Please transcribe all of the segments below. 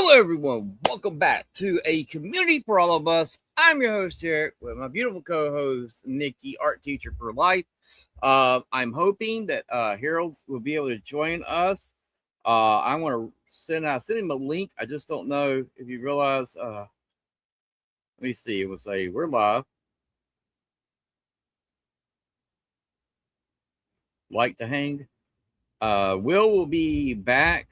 Hello, everyone. Welcome back to a community for all of us. I'm your host, Eric, with my beautiful co-host, Nikki, art teacher for life. I'm hoping that Harold will be able to join us. I want to send him a link. I just don't know if you realize. Let me see. It will say we're live. Like to hang. Will be back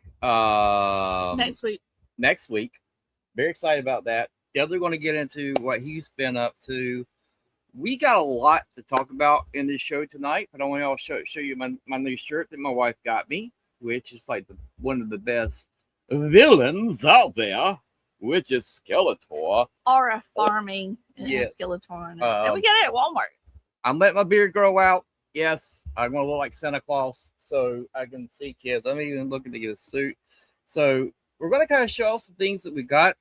next week. Very excited about that. Definitely going to get into what he's been up to. We got a lot to talk about in this show tonight, but I want to show you my new shirt that my wife got me, which is like one of the best villains out there, which is Skeletor. Or a farming Skeletor. And we get it at Walmart. I'm letting my beard grow out. Yes, I'm going to look like Santa Claus so I can see kids. I'm even looking to get a suit. So we're going to kind of show some things that we got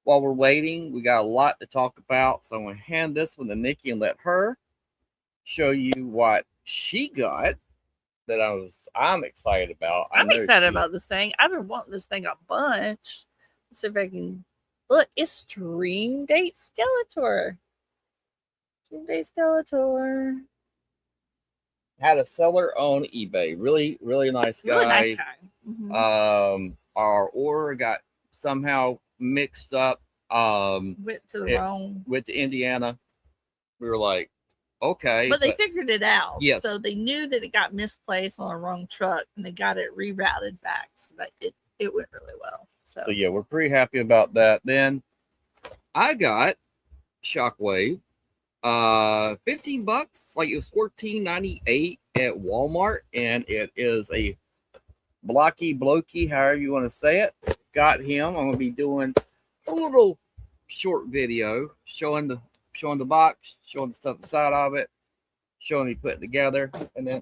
while we're waiting. We got a lot to talk about. So I'm going to hand this one to Nikki and let her show you what she got that I'm excited about. I'm excited about this thing. I've been wanting this thing a bunch. Let's see if I can look. It's Dream Date Skeletor. Dream Date Skeletor. Had a seller on eBay. Really, really nice guy. Really nice guy. Mm-hmm. Our order got somehow mixed up. Went to Indiana. We were like, okay. But they figured it out. Yes. So they knew that it got misplaced on a wrong truck and they got it rerouted back. So that it went really well. So yeah, we're pretty happy about that. Then I got Shockwave. $15, like it was $14.98 at Walmart, and it is a blokey, however you want to say it. Got him. I'm gonna be doing a little short video showing the box, showing the stuff inside of it, showing me put it together, and then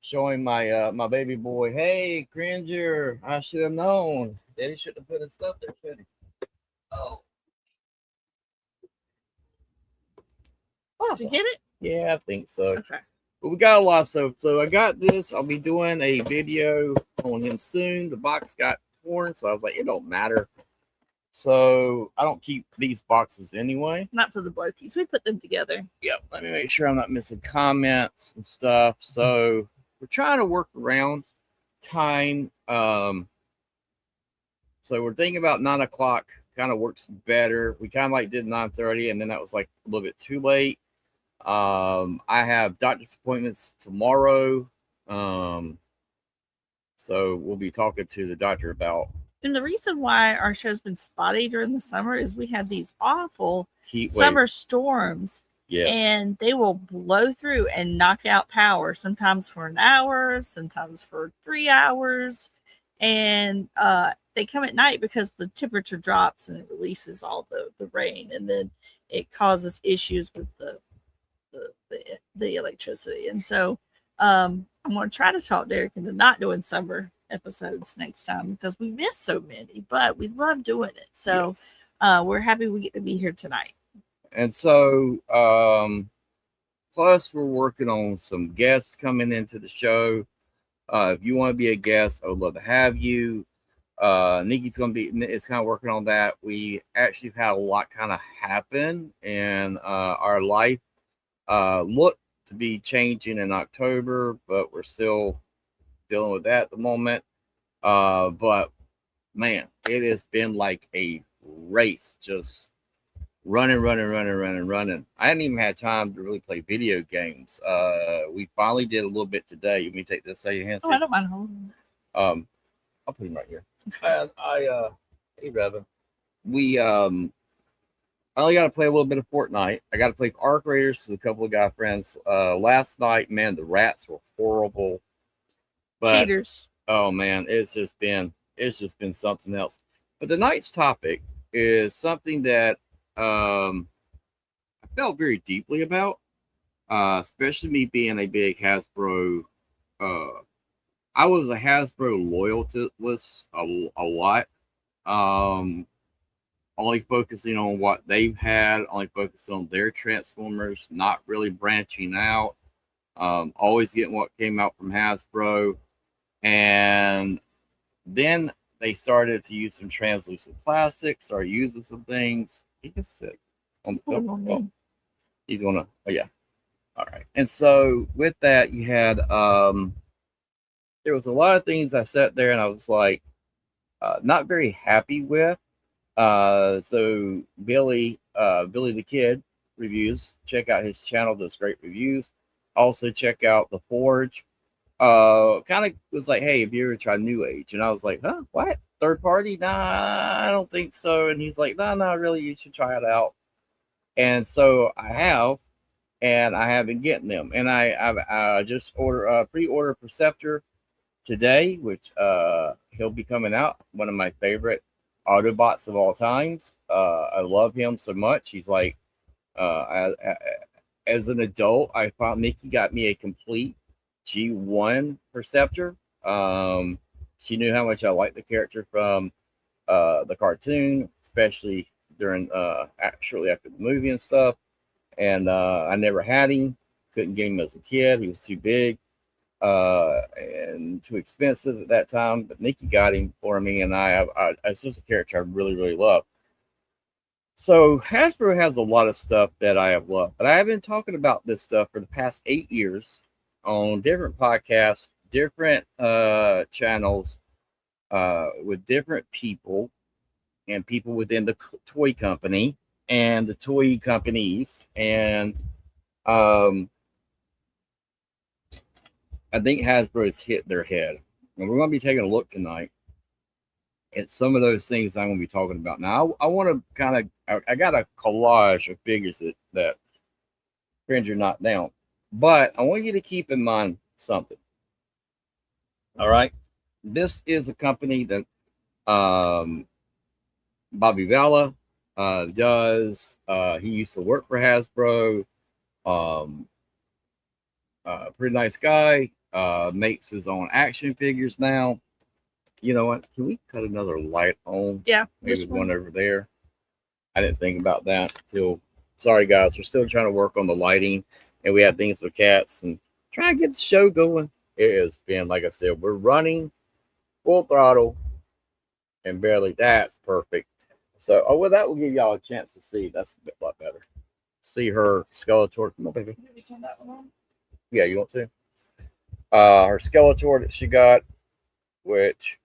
showing my baby boy. Hey, Cringer, I should have known. Daddy shouldn't have put his stuff there, should he? Oh. Did you get it? Yeah, I think so. Okay. But we got a lot of stuff. So I got this. I'll be doing a video on him soon. The box got torn, so I was like, it don't matter. So I don't keep these boxes anyway. Not for the blokies. We put them together. Yep. Let me make sure I'm not missing comments and stuff. So we're trying to work around time. So we're thinking about 9 o'clock. Kind of works better. We kind of like did 9:30, and then that was like a little bit too late. I have doctor's appointments tomorrow. So we'll be talking to the doctor about. And the reason why our show's been spotty during the summer is we had these awful heat summer wave storms. Yes. And they will blow through and knock out power, sometimes for an hour, sometimes for 3 hours. And they come at night because the temperature drops and it releases all the rain, and then it causes issues with the electricity. And so I'm going to try to talk Derek into not doing summer episodes next time because we miss so many, but we love doing it. So yes. We're happy we get to be here tonight. And so plus we're working on some guests coming into the show. If you want to be a guest, I would love to have you. Nikki's is kind of working on that. We actually had a lot kind of happen in our life. Look to be changing in October, but we're still dealing with that at the moment. But man, it has been like a race, just running. I hadn't even had time to really play video games. We finally did a little bit today. Let me take this out of your hands. Oh, I don't mind holding. I'll put him right here. And hey, Revan. We I only got to play a little bit of Fortnite. I got to play Arc Raiders with a couple of guy friends. Last night, man, the rats were horrible. But, cheaters. Oh man, it's just been something else. But tonight's topic is something that I felt very deeply about, especially me being a big Hasbro. I was a Hasbro loyalist a lot. Only focusing on what they've had, only focusing on their Transformers, not really branching out. Always getting what came out from Hasbro. And Then they started to use some translucent plastics, or using some things. He can sit on the he's gonna, oh yeah. All right. And so with that, you had there was a lot of things I sat there and I was like not very happy with. So Billy the Kid reviews. Check out his channel, does great reviews. Also check out The Forge. Kind of was like, hey, have you ever tried New Age? And I was like, huh, what? Third party? Nah, I don't think so. And he's like, no, really, you should try it out. And so I have, and I have been getting them. And I just pre-order Perceptor today, which he'll be coming out. One of my favorite Autobots of all times. I love him so much. He's like, as an adult, I found Nikki got me a complete G1 Perceptor. She knew how much I liked the character from the cartoon, especially during shortly after the movie and stuff. And I never had him. Couldn't get him as a kid. He was too big and too expensive at that time. But Nikki got him for me, and it's just a character I really, really love. So Hasbro has a lot of stuff that I have loved, but I have been talking about this stuff for the past 8 years on different podcasts, different channels, with different people and people within the toy company and the toy companies. And I think Hasbro has hit their head. And we're going to be taking a look tonight at some of those things I'm going to be talking about. Now, I want to kind of, I got a collage of figures that Cringer knocked down. But I want you to keep in mind something. All right. This is a company that Bobby Valla does. He used to work for Hasbro. Pretty nice guy. Makes his own action figures now. You know what? Can we cut another light on? Yeah. Maybe one over there. I didn't think about that until. Sorry, guys. We're still trying to work on the lighting, and we have things with cats and trying to get the show going. It has been, like I said, we're running full throttle and barely. That's perfect. So, well, that will give y'all a chance to see. That's a lot better. See her Skeletor. Come on, baby. Turn that one on? Yeah, you want to? Her Skeletor that she got, which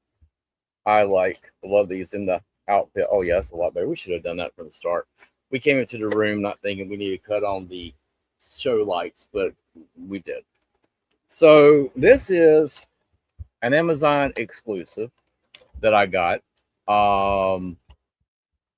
I like. I love these in the outfit. Oh, yeah, that's a lot better. We should have done that from the start. We came into the room not thinking we need to cut on the show lights, but we did. So this is an Amazon exclusive that I got.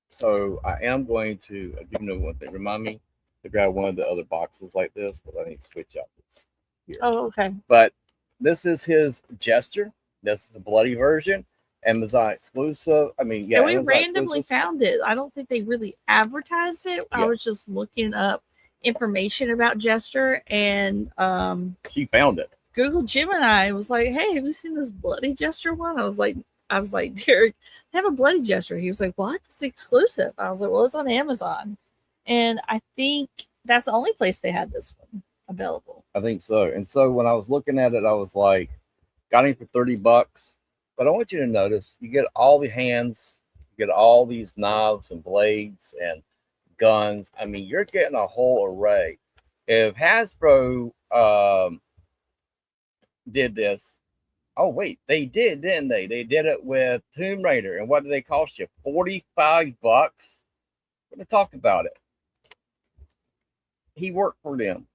So I am going to, you know, one thing, remind me to grab one of the other boxes like this, but I need to switch out this here. Oh, okay. But this is his Jester. This is the bloody version. Amazon exclusive. I mean, yeah. And we Amazon randomly found it. I don't think they really advertised it. Yeah. I was just looking up information about Jester, and she found it. Google Gemini was like, "Hey, have you seen this bloody Jester one?" I was like, "Derek, they have a bloody Jester." He was like, "What? It's exclusive." I was like, "Well, it's on Amazon," and I think that's the only place they had this one available. I think so. And so when I was looking at it, I was like, got him for $30. But I want you to notice, you get all the hands, you get all these knives and blades and guns. I mean, you're getting a whole array. If Hasbro did this, oh wait, they did, didn't they? They did it with Tomb Raider, and what did they cost you? $45. We're gonna talk about it. He worked for them.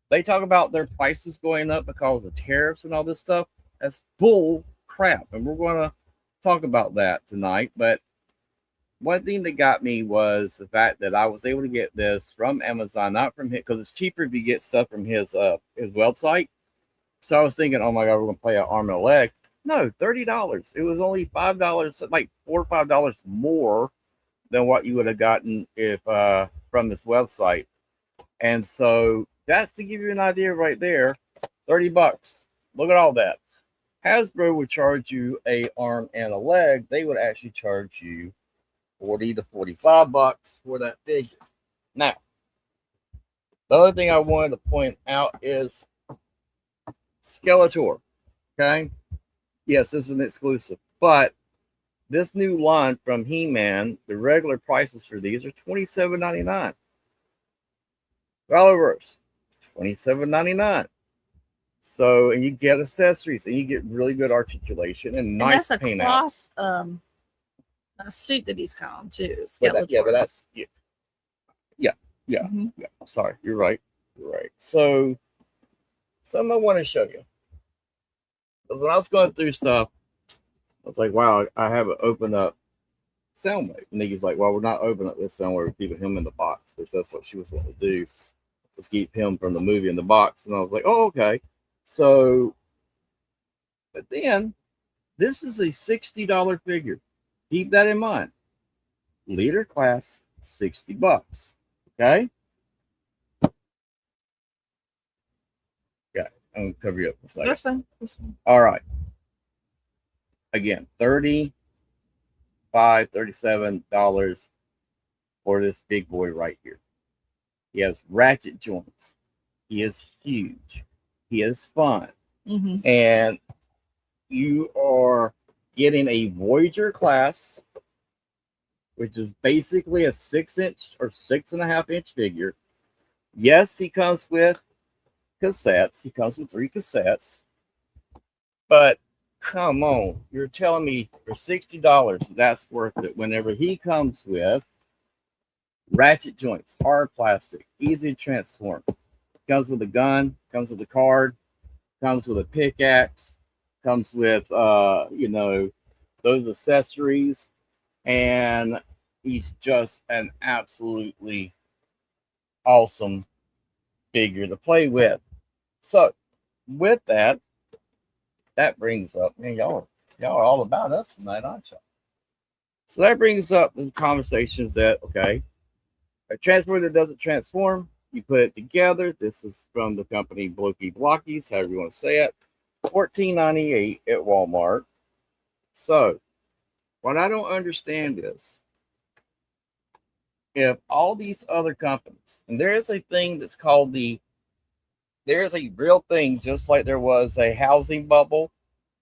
They talk about their prices going up because of tariffs and all this stuff. That's bull crap, and we're gonna talk about that tonight. But one thing that got me was the fact that I was able to get this from Amazon, not from him, because it's cheaper if you get stuff from his website. So I was thinking, oh my god, we're gonna pay an arm and a leg. No, $30. It was only $5, like $4 or $5 more than what you would have gotten if from this website. And so that's to give you an idea right there. $30. Look at all that. Hasbro would charge you a arm and a leg. They would actually charge you $40 to $45 for that figure. Now, the other thing I wanted to point out is Skeletor. Okay. Yes, this is an exclusive. But this new line from He-Man, the regular prices for these are $27.99. Followers, $27.99. So, and you get accessories, and you get really good articulation and nice that's a paint cloth outs. a suit that he's got on too. But that's yeah. Mm-hmm. Sorry, you're right. You're right. So, something I want to show you. Because when I was going through stuff, I was like, wow, I haven't opened up Soundwave. And Nikki's like, well, we're not opening up this Soundwave. We're keeping him in the box. Because that's what she was wanting to do, was keep him from the movie in the box. And I was like, oh, okay. So, but then this is a $60 figure. Keep that in mind. Leader class, $60. Okay. Yeah, I'm gonna cover you up for a second. That's fine. That's fine. All right. Again, $37 for this big boy right here. He has ratchet joints. He is huge. He is fun. Mm-hmm. And you are getting a Voyager class, which is basically a 6-inch or 6.5-inch figure. Yes, he comes with cassettes. He comes with 3 cassettes. But come on, you're telling me for $60 that's worth it whenever he comes with ratchet joints, hard plastic, easy to transform. Comes with a gun, comes with a card, comes with a pickaxe, comes with those accessories, and he's just an absolutely awesome figure to play with. So with that brings up, man, y'all are all about us tonight, aren't y'all? So that brings up the conversations that, okay, a transformer that doesn't transform, you put it together. This is from the company Blokey Blockies, however you want to say it. $14.98 at Walmart. So what I don't understand is, if all these other companies, and there is a thing that's called there is a real thing, just like there was a housing bubble,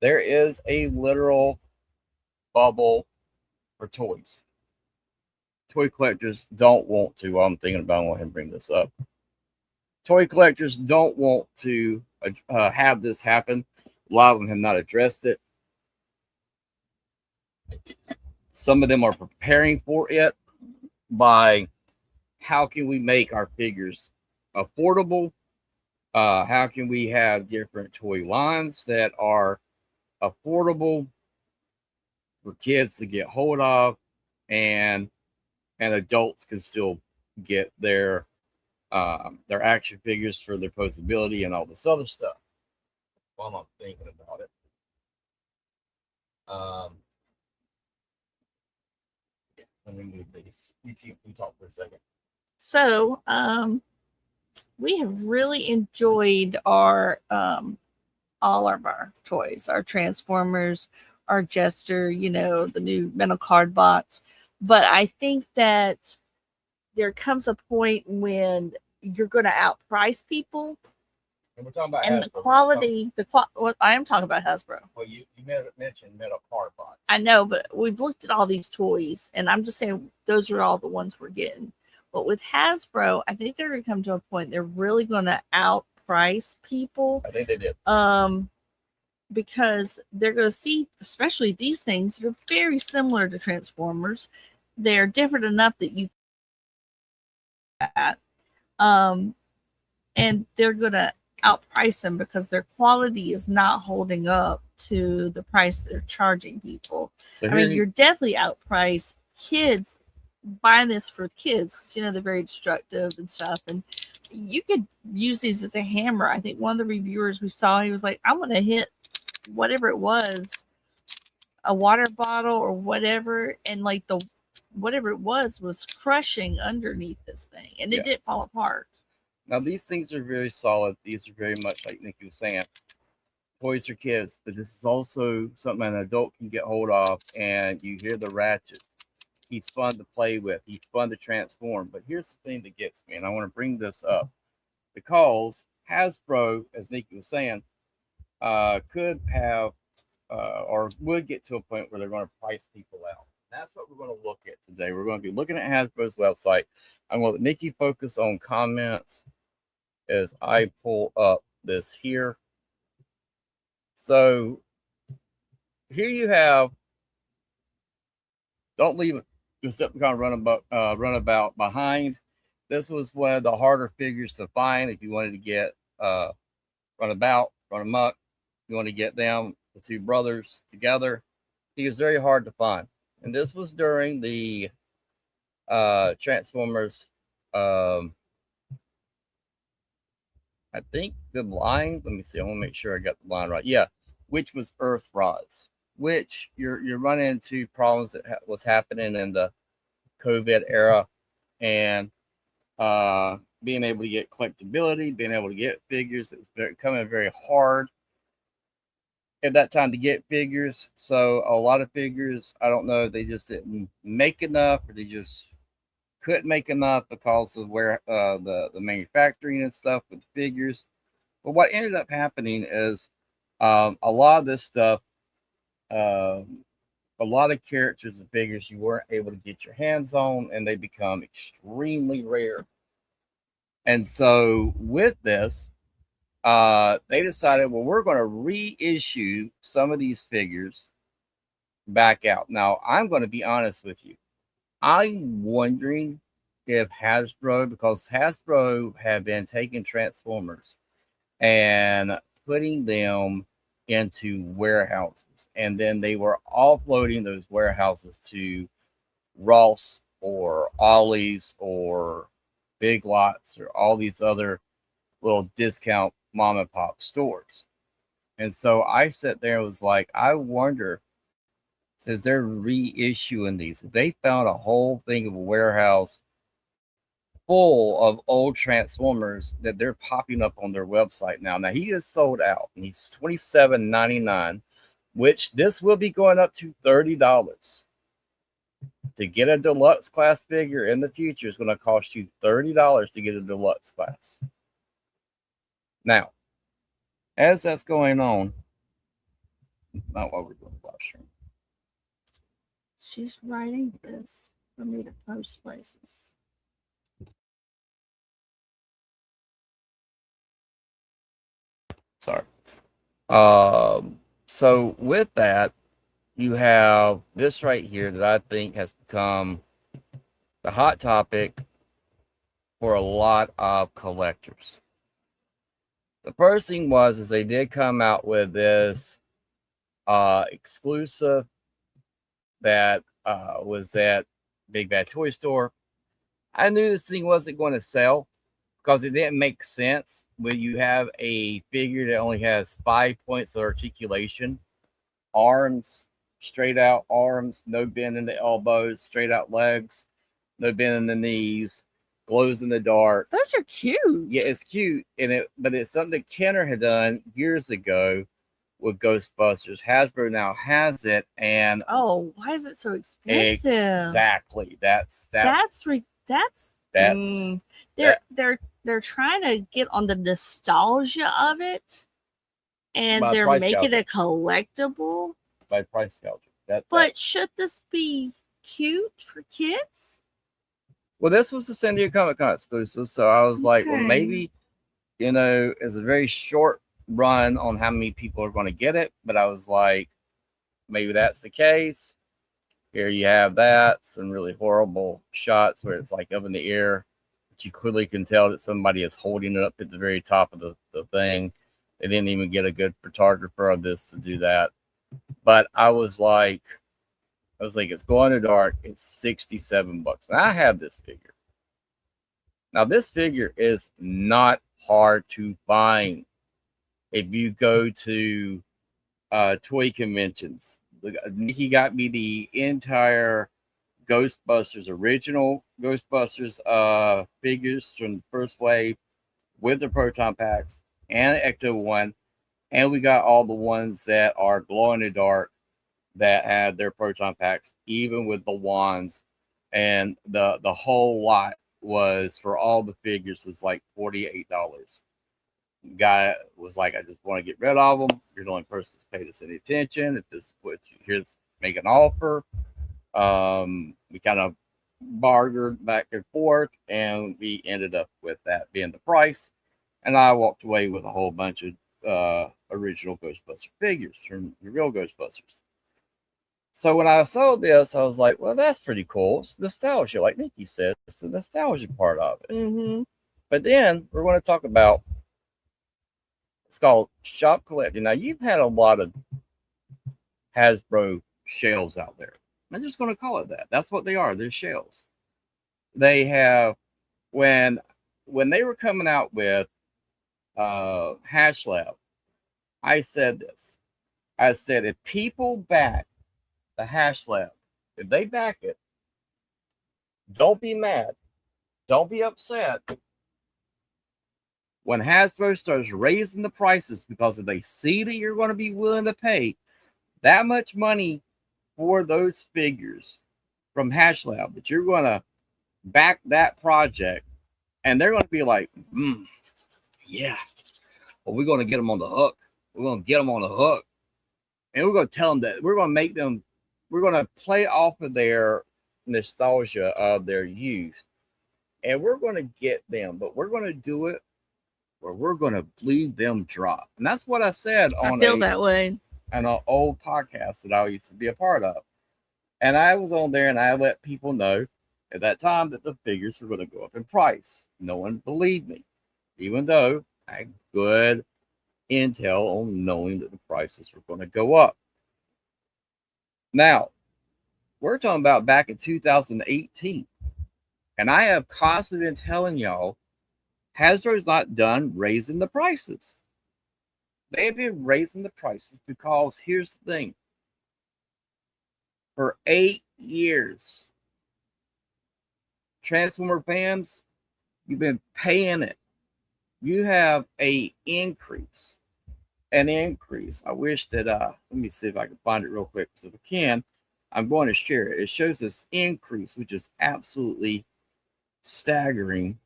there is a literal bubble for toys. Toy collectors don't want to, while I'm thinking about it, I want to bring this up. Toy collectors don't want to have this happen. A lot of them have not addressed it. Some of them are preparing for it by how can we make our figures affordable? How can we have different toy lines that are affordable for kids to get hold of, and adults can still get their action figures for their posability and all this other stuff. While I'm thinking about it, let me move these. You talk for a second. So, we have really enjoyed our all of our toys, our Transformers, our Jester, the new metal card box. But I think that there comes a point when you're going to outprice people. And we're talking about and Hasbro. The quality, well, I am talking about Hasbro. Well, you mentioned metal card box. I know, but we've looked at all these toys, and I'm just saying those are all the ones we're getting. But with Hasbro, I think they're going to come to a point they're really going to outprice people. I think they did. Because they're going to see, especially these things, they're very similar to Transformers. They're different enough that you and they're going to outprice them because their quality is not holding up to the price they're charging people. So you're definitely outpriced. Kids buying this for kids, they're very destructive and stuff, and you could use these as a hammer. I think one of the reviewers we saw, he was like, I want to hit whatever it was, a water bottle or whatever, and like the whatever it was crushing underneath this thing, and it didn't fall apart. Now these things are very solid. These are very much like Nikki was saying, toys for kids, but this is also something an adult can get hold of. And you hear the ratchet. He's fun to play with. He's fun to transform. But here's the thing that gets me, and I want to bring this up, because Hasbro, as Nikki was saying, could have or would get to a point where they're going to price people out. That's what we're going to look at today. We're going to be looking at Hasbro's website. I'm going to let Nikki focus on comments as I pull up this here. So here you have, don't leave Decepticon runabout behind. This was one of the harder figures to find if you wanted to get Runabout, Run Amok. You want to get them, the two brothers together. He was very hard to find. And this was during the Transformers, I think the line, let me see, I want to make sure I got the line right. Yeah, which was Earth Rods, which you're running into problems that was happening in the COVID era, and being able to get collectability, being able to get figures, it's becoming very hard at that time to get figures. So a lot of figures, I don't know, they just didn't make enough, or they just couldn't make enough because of where the manufacturing and stuff with figures. But what ended up happening is a lot of this stuff, a lot of characters and figures you weren't able to get your hands on, and they become extremely rare. And so with this, they decided, well, we're going to reissue some of these figures back out. Now, I'm going to be honest with you. I'm wondering if Hasbro, because Hasbro have been taking Transformers and putting them into warehouses, and then they were offloading those warehouses to Ross or Ollie's or Big Lots or all these other little discount mom and pop stores. And so I sat there and was like, I wonder, since they're reissuing these, if they found a whole thing of a warehouse full of old Transformers that they're popping up on their website now. Now he is sold out, and he's $27.99, which this will be going up to $30. To get a deluxe class figure in the future is going to cost you $30 to get a deluxe class. Now, as that's going on, not while we're doing live stream. She's writing this for me to post places. Sorry. So with that, you have this right here that I think has become the hot topic for a lot of collectors. The first thing is they did come out with this exclusive that was at Big Bad Toy Store. I knew this thing wasn't going to sell because it didn't make sense when you have a figure that only has 5 points of articulation, arms, straight out arms, no bend in the elbows, straight out legs, no bend in the knees, glows in the dark. Those are cute. Yeah, it's cute, but it's something that Kenner had done years ago with Ghostbusters. Hasbro now has it, and why is it so expensive? Exactly. They're trying to get on the nostalgia of it, and they're making it collectible by price gouging. But should this be cute for kids? Well, this was the San Diego Comic-Con exclusive, so I was like, well, maybe, it's a very short run on how many people are going to get it, but I was like, maybe that's the case. Here you have that, some really horrible shots where it's like up in the air, but you clearly can tell that somebody is holding it up at the very top of the thing. They didn't even get a good photographer of this to do that. But I was like, it's glow in the dark. It's $67. And I have this figure. Now, this figure is not hard to find. If you go to toy conventions, Nikki got me the entire Ghostbusters, original Ghostbusters figures from the first wave with the proton packs and Ecto one. And we got all the ones that are glow in the dark that had their proton packs, even with the wands. And the whole lot was, for all the figures, was like $48. Guy was like, I just want to get rid of them. You're the only person that's paid us any attention. If this is what you here's make an offer. We kind of bartered back and forth, and we ended up with that being the price. And I walked away with a whole bunch of original Ghostbuster figures from the real Ghostbusters. So when I saw this, I was like, well, that's pretty cool. It's nostalgia. Like Nikki said, it's the nostalgia part of it. Mm-hmm. But then we're going to talk about it's called shop collecting. Now, you've had a lot of Hasbro shells out there. I'm just going to call it that. That's what they are. They're shells. They have when they were coming out with Hash Lab, I said this. I said if people back the Hash Lab, if they back it, don't be mad. Don't be upset when Hasbro starts raising the prices, because if they see that you're going to be willing to pay that much money for those figures from Hash Lab, that you're going to back that project, and they're going to be like, yeah, well, we're going to get them on the hook. We're going to get them on the hook. And we're going to tell them that we're going to make them, we're going to play off of their nostalgia of their youth. And we're going to get them, but we're going to do it where we're going to bleed them drop. And that's what I said on that way. An old podcast that I used to be a part of. And I was on there and I let people know at that time that the figures were going to go up in price. No one believed me, even though I had good intel on knowing that the prices were going to go up. Now, we're talking about back in 2018. And I have constantly been telling y'all, Hasbro's not done raising the prices. They've been raising the prices because here's the thing. For 8 years, Transformer fans, you've been paying it. You have an increase. I wish that, let me see if I can find it real quick. So if I can, I'm going to share it. It shows this increase, which is absolutely staggering.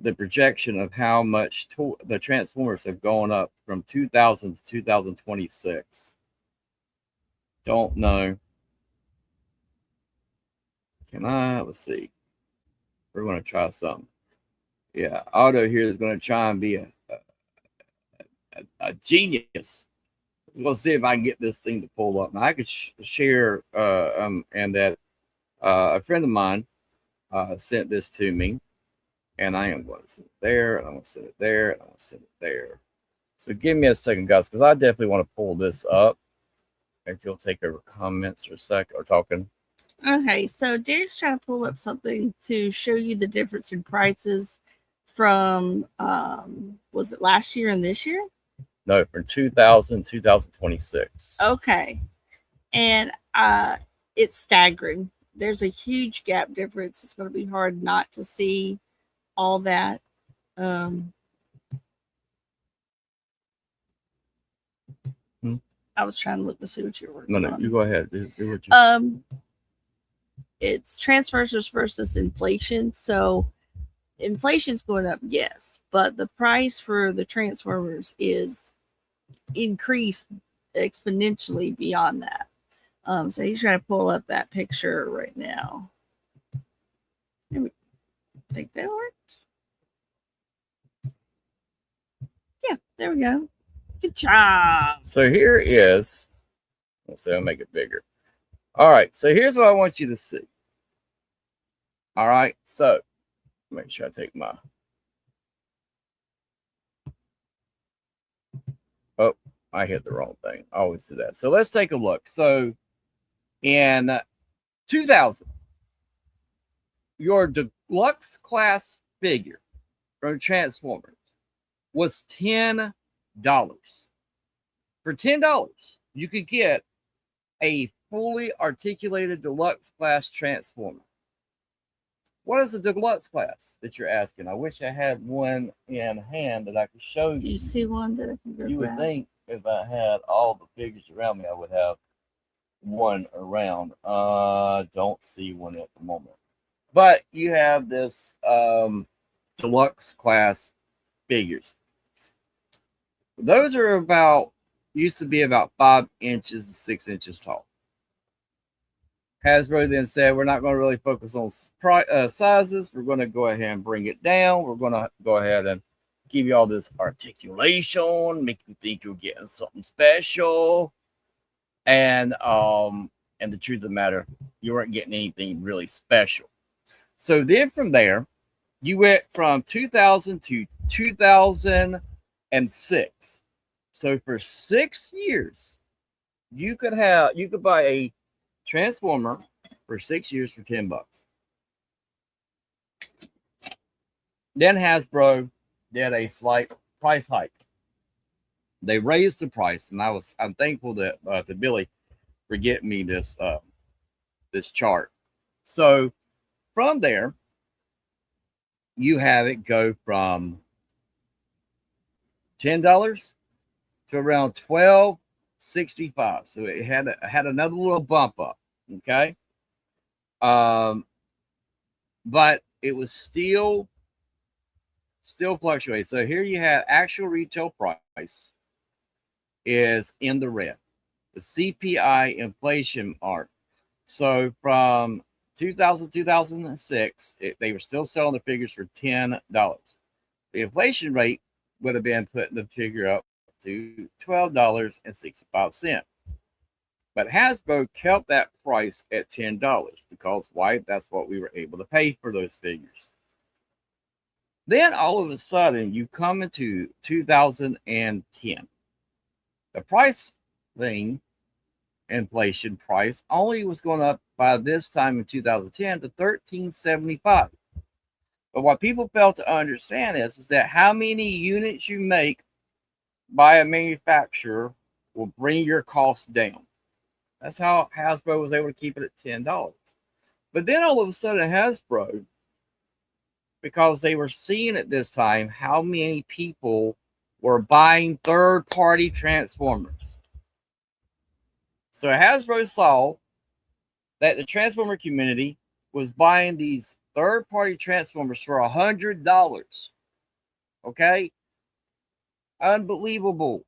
The projection of how much the Transformers have gone up from 2000 to 2026. Don't know. Can I? Let's see. We're going to try something. Yeah, Otto here is going to try and be a genius. Let's see if I can get this thing to pull up. Now, I could share, and that a friend of mine sent this to me. And I am going to send it there, and I'm going to send it there, and I'm going to send it there. So give me a second, guys, because I definitely want to pull this up. If you'll take over comments for a sec or talking. Okay, so Derek's trying to pull up something to show you the difference in prices from, was it last year and this year? No, from 2000 to 2026. Okay. And it's staggering. There's a huge gap difference. It's going to be hard not to see all that. I was trying to look to see what you were working on. No, you go ahead. Do what you it's transfers versus inflation. So inflation's going up, yes, but the price for the Transformers is increased exponentially beyond that. So he's trying to pull up that picture right now. I think that worked. Yeah, there we go. Good job. So here is, let's say I'll make it bigger. All right, so here's what I want you to see. All right, so make sure I take my, oh, I hit the wrong thing. I always do that. So let's take a look. So in 2000, your deluxe class figure from Transformers was $10. For $10, you could get a fully articulated deluxe class Transformer. What is a deluxe class that you're asking? I wish I had one in hand that I could show you. Do you see one that I can go You would grab? think if I had all the figures around me, I would have one around. Don't see one at the moment. But you have this deluxe class figures. Those are used to be about 5 inches to 6 inches tall. Hasbro then said, we're not going to really focus on sizes. We're going to go ahead and bring it down. We're going to go ahead and give you all this articulation, make you think you're getting something special. And the truth of the matter, you weren't getting anything really special. So then from there, you went from 2000 to 2006. So for 6 years, you could buy a Transformer for 6 years for $10. Then Hasbro did a slight price hike. They raised the price, and I'm thankful to Billy for getting me this chart. So from there, you have it go from $10 to around $12.65. So it had another little bump up. Okay. But it was still fluctuating. So here you have actual retail price is in the red. The CPI inflation mark. So from 2000 2006, they were still selling the figures for $10. The inflation rate would have been putting the figure up to $12.65. But Hasbro kept that price at $10 because why? That's what we were able to pay for those figures. Then all of a sudden, you come into 2010. The price thing, inflation price, only was going up by this time in 2010 to $13.75. But what people fail to understand is that how many units you make by a manufacturer will bring your cost down. That's how Hasbro was able to keep it at $10. But then all of a sudden, Hasbro, because they were seeing at this time how many people were buying third-party Transformers. So Hasbro saw that the Transformer community was buying these third-party Transformers for $100. Okay? Unbelievable.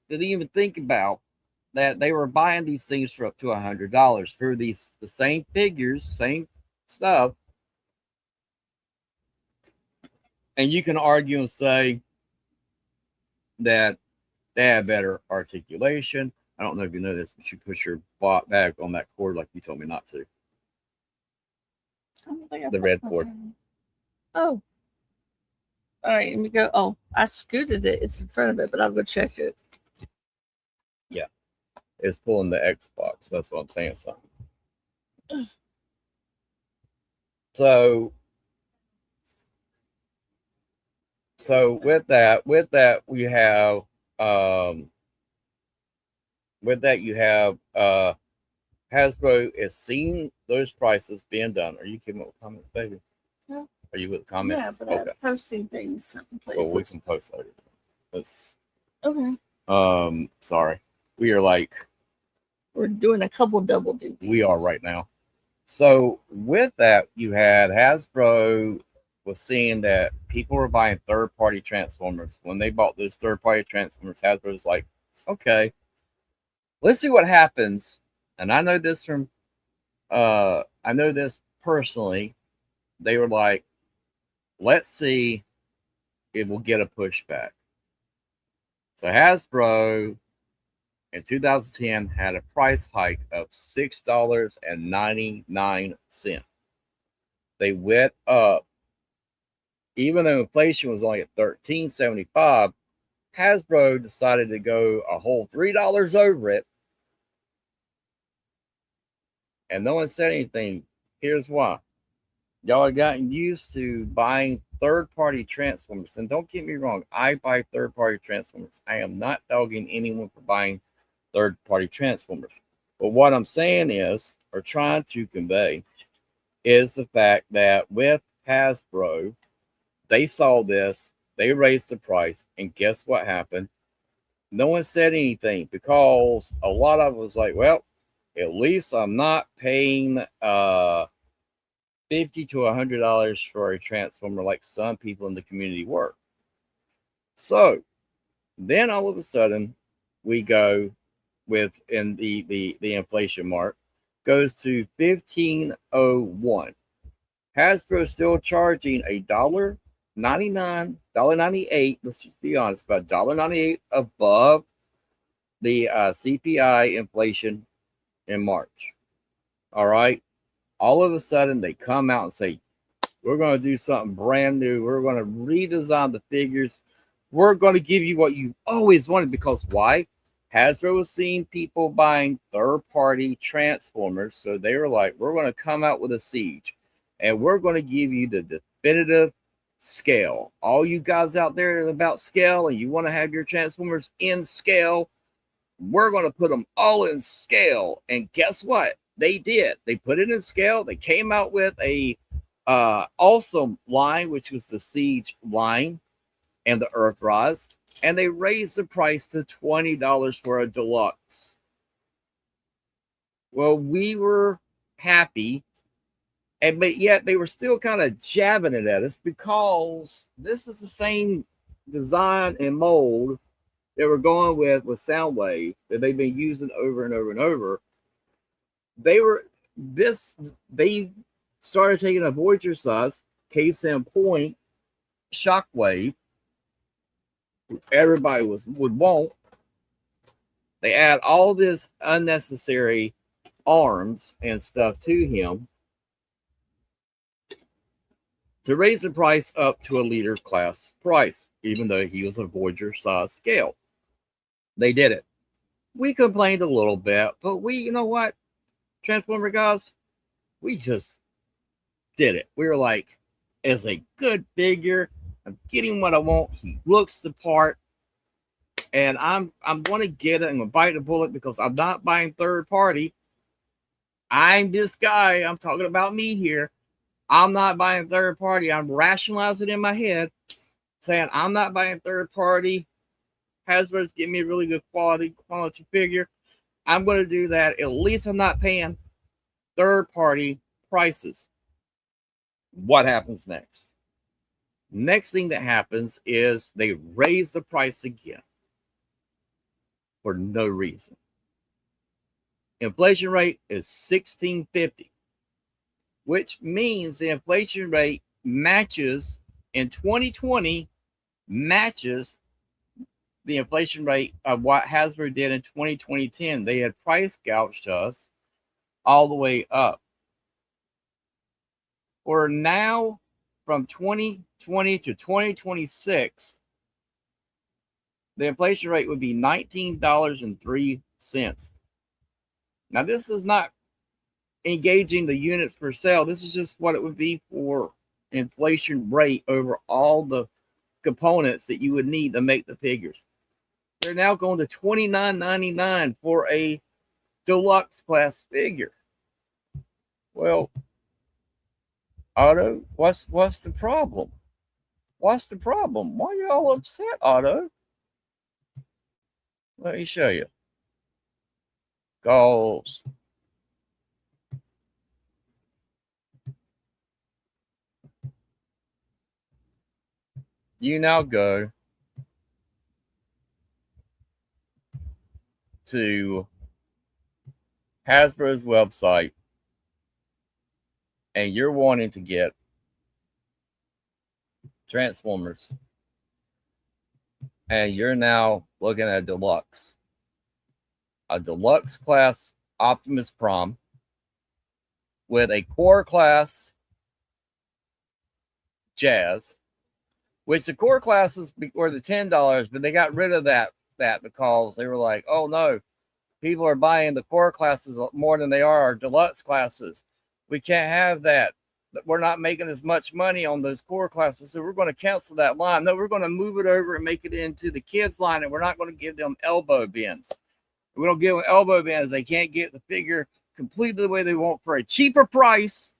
Didn't even think about that they were buying these things for up to $100 for the same figures, same stuff. And you can argue and say that they have better articulation. I don't know if you know this, but you push your bag on that cord like you told me not to. The red cord. Oh. All right, let me go. Oh, I scooted it. It's in front of it, but I'll go check it. Yeah. It's pulling the Xbox. That's what I'm saying, something. So with that we have Hasbro is seeing those prices being done. Are you keeping up with comments, baby? Yeah. Are you with comments? Yeah, but okay. I'm posting things in places. Well, we can post later. Let's. Okay. Sorry. We're doing a couple double duties. We are right now. So with that, you had Hasbro was seeing that people were buying third-party Transformers. When they bought those third-party Transformers, Hasbro was like, okay, let's see what happens. And I know this personally. They were like, let's see if we'll get a pushback. So Hasbro in 2010 had a price hike of $6.99. They went up, even though inflation was only at $13.75. Hasbro decided to go a whole $3 over it, and no one said anything. Here's why: y'all have gotten used to buying third-party Transformers, and don't get me wrong, I buy third-party Transformers. I am not dogging anyone for buying third-party Transformers. But what I'm saying is, or trying to convey, is the fact that with Hasbro, they saw this, they raised the price, and guess what happened? No one said anything because a lot of it was like, well, at least I'm not paying $50 $50 to $100 for a transformer, like some people in the community work. So then all of a sudden, we go with in the inflation mark goes to 1501. Hasbro is still charging $1.99, $1.98. Let's just be honest, about $1.98 above the CPI inflation in March. All right. All of a sudden, they come out and say, we're going to do something brand new. We're going to redesign the figures. We're going to give you what you always wanted. Because why? Hasbro was seeing people buying third-party Transformers. So they were like, we're going to come out with a Siege. And we're going to give you the definitive scale. All you guys out there about scale and you want to have your Transformers in scale, we're going to put them all in scale. And guess what? They did. They put it in scale. They came out with a awesome line, which was the Siege line and the Earthrise, and they raised the price to $20 for a deluxe. Well, we were happy, but yet they were still kind of jabbing it at us because this is the same design and mold that we're going with Soundwave that they've been using over and over and over. They started taking a Voyager size, case in point, Shockwave, everybody would want. They add all this unnecessary arms and stuff to him to raise the price up to a leader class price, even though he was a Voyager size scale. They did it. We complained a little bit, but you know what, Transformer guys, we just did it. We were like, it's a good figure. I'm getting what I want. He looks the part. And I'm going to get it. I'm going to bite the bullet because I'm not buying third party. I'm this guy. I'm talking about me here. I'm not buying third party. I'm rationalizing in my head, saying I'm not buying third party. Hasbro's giving me a really good quality figure. I'm going to do that. At least I'm not paying third party prices. What happens next? Next thing that happens is they raise the price again for no reason. Inflation rate is 1650, which means the inflation rate matches in 2020 matches the inflation rate of what Hasbro did in 2010. They had price gouged us all the way up. Or now, from 2020 to 2026, the inflation rate would be $19.03. Now, this is not engaging the units per sale. This is just what it would be for inflation rate over all the components that you would need to make the figures. They're now going to $29.99 for a deluxe class figure. Well, Otto, what's the problem? What's the problem? Why are you all upset, Otto? Let me show you. Goals. You now go to Hasbro's website and you're wanting to get Transformers, and you're now looking at a deluxe class Optimus Prime with a core class Jazz, which the core classes were the $10, but they got rid of that because they were like, oh no, people are buying the core classes more than they are our deluxe classes. We can't have that. We're not making as much money on those core classes, so we're going to cancel that line. No, we're going to move it over and make it into the kids line, and we're not going to give them elbow bends. We don't give them elbow bends. They can't get the figure completely the way they want for a cheaper price.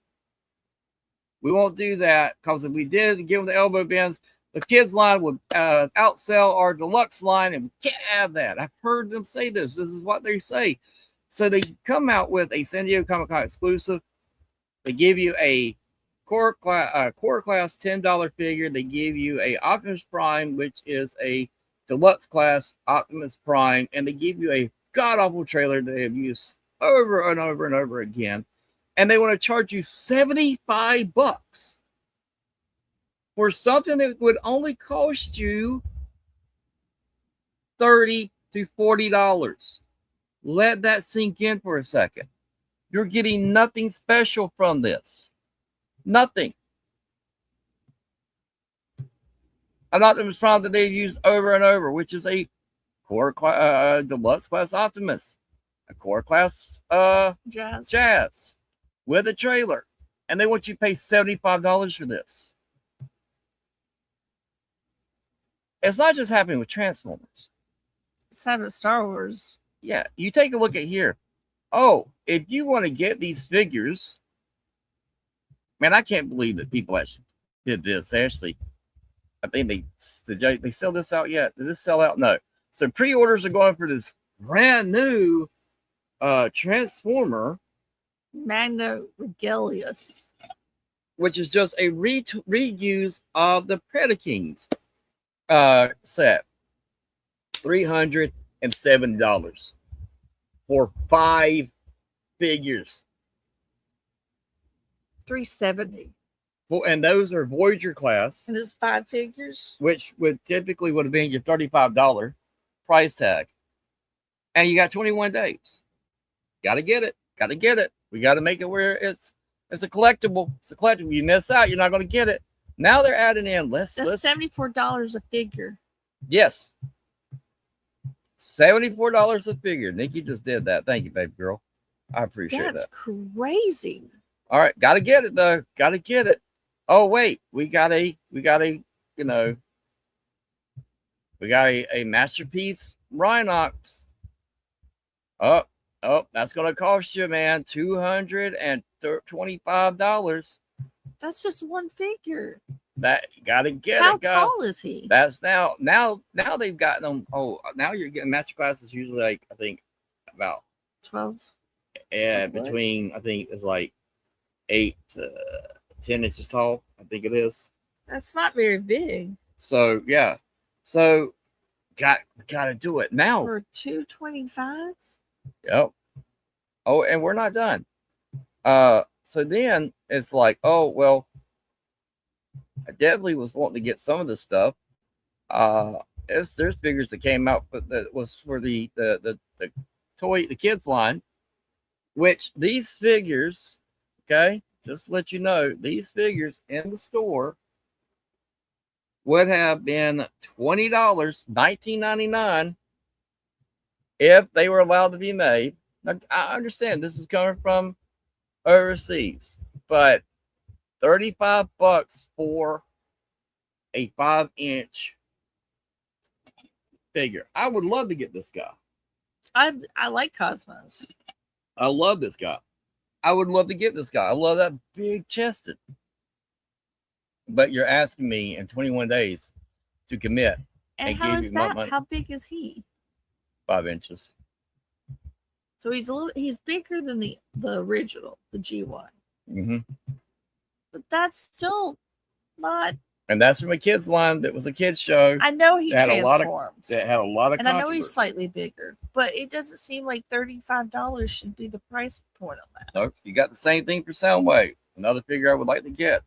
We won't do that, because if we did give them the elbow bends, the kids line would outsell our deluxe line, and we can't have that. I've heard them say this. This is what they say. So they come out with a San Diego Comic-Con exclusive. They give you a core class $10 figure. They give you a Optimus Prime, which is a deluxe class Optimus Prime, and they give you a god awful trailer that they have used over and over and over again, and they want to charge you $75 for something that would only cost you $30 to $40. Let that sink in for a second. You're getting nothing special from this. Nothing. An Optimus Prime that they've used over and over, which is a core deluxe class Optimus, a core class Jazz with a trailer, and they want you to pay $75 for this. It's not just happening with Transformers. It's happening with Star Wars. Yeah, you take a look at here. Oh, if you want to get these figures, man, I can't believe that people actually did this. Actually, I think did they sell this out yet? Did this sell out? No. So pre-orders are going for this brand new Transformer Magna Regalius, which is just a reuse of the Predakings set. $370 for 5 figures. $370. Well, and those are Voyager class. And it's 5 figures, which would typically would have been your $35 price tag. And you got 21 days. Gotta get it. Gotta get it. We gotta make it where it's a collectible. It's a collectible. You miss out, you're not gonna get it. Now they're adding in that's $74 a figure. Yes. $74 a figure. Nikki just did that. Thank you, baby girl. I appreciate that. That's crazy. All right, gotta get it though. Gotta get it. Oh wait, we got a masterpiece Rhinox. Oh, that's gonna cost you, man, $225. That's just one figure. That you gotta get How it, guys. tall is he? That's now they've gotten them. Oh, now you're getting master classes usually like I think about 12. Yeah, between I think it's like 8 to 10 inches tall. I think it is. That's not very big. So yeah, so gotta do it now for $225. Yep. Oh, and we're not done. So then it's like, oh well, I definitely was wanting to get some of this stuff. There's figures that came out, but that was for the kids line. Which these figures, okay, just to let you know, these figures in the store would have been $20, $19.99 if they were allowed to be made. Now, I understand this is coming from overseas, but $35 for a 5-inch figure. I would love to get this guy. I like Cosmos. I love this guy. I would love to get this guy. I love that big chested. But you're asking me in 21 days to commit. And how is that? How big is he? 5 inches. So he's bigger than the original, the G1. Mm-hmm. But that's still not. And that's from a kids line that was a kids show. I know he transforms. That had a lot of. And I know he's slightly bigger, but it doesn't seem like $35 should be the price point on that. Nope, you got the same thing for Soundwave. Another figure I would like to get.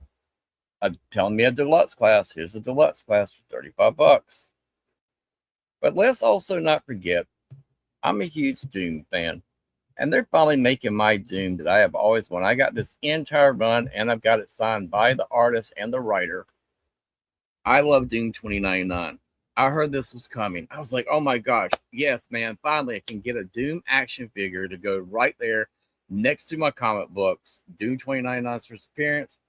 I'm telling me a deluxe class. Here's a deluxe class for $35. But let's also not forget, I'm a huge Doom fan. And they're finally making my Doom that I have always wanted. I got this entire run, and I've got it signed by the artist and the writer. I love Doom 2099. I heard this was coming. I was like, oh my gosh, yes, man. Finally, I can get a Doom action figure to go right there next to my comic books. Doom 2099's first appearance,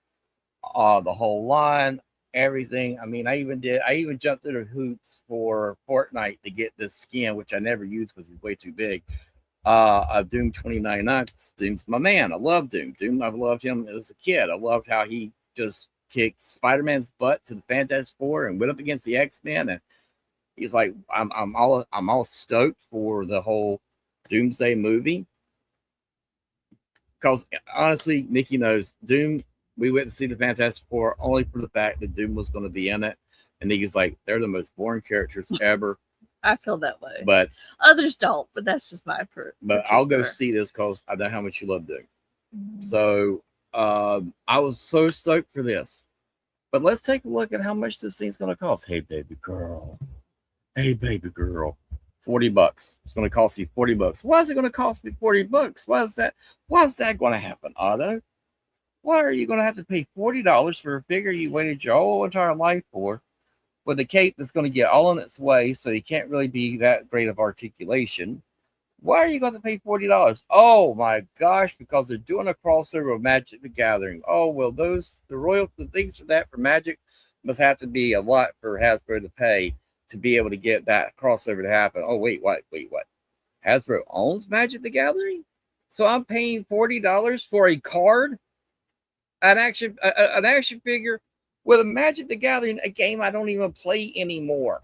the whole line, everything. I mean, I even jumped through the hoops for Fortnite to get this skin, which I never used because he's way too big. Of Doom 2099. Doom's my man. I love Doom. I've loved him as a kid. I loved how he just kicked Spider-Man's butt to the Fantastic Four and went up against the X-Men, and he's like, I'm all stoked for the whole Doomsday movie, because honestly, Nikki knows Doom we went to see the Fantastic Four only for the fact that Doom was going to be in it, and he's like, they're the most boring characters ever. I feel that way, but others don't. But that's just my But I'll go see this because I know how much you love Doom. So I was so stoked for this. But let's take a look at how much this thing's going to cost. Hey, baby girl. Hey, baby girl. $40. It's going to cost you $40. Why is it going to cost me $40? Why is that going to happen, Otto? Why are you going to have to pay $40 for a figure you waited your whole entire life for, with a cape that's going to get all in its way, so you can't really be that great of articulation? Why are you going to pay $40? Oh my gosh, because they're doing a crossover of Magic the Gathering. Oh, well, the things for that for Magic must have to be a lot for Hasbro to pay to be able to get that crossover to happen. Oh, wait, what? Hasbro owns Magic the Gathering? So I'm paying $40 for a card? An action figure with a Magic the Gathering, a game I don't even play anymore.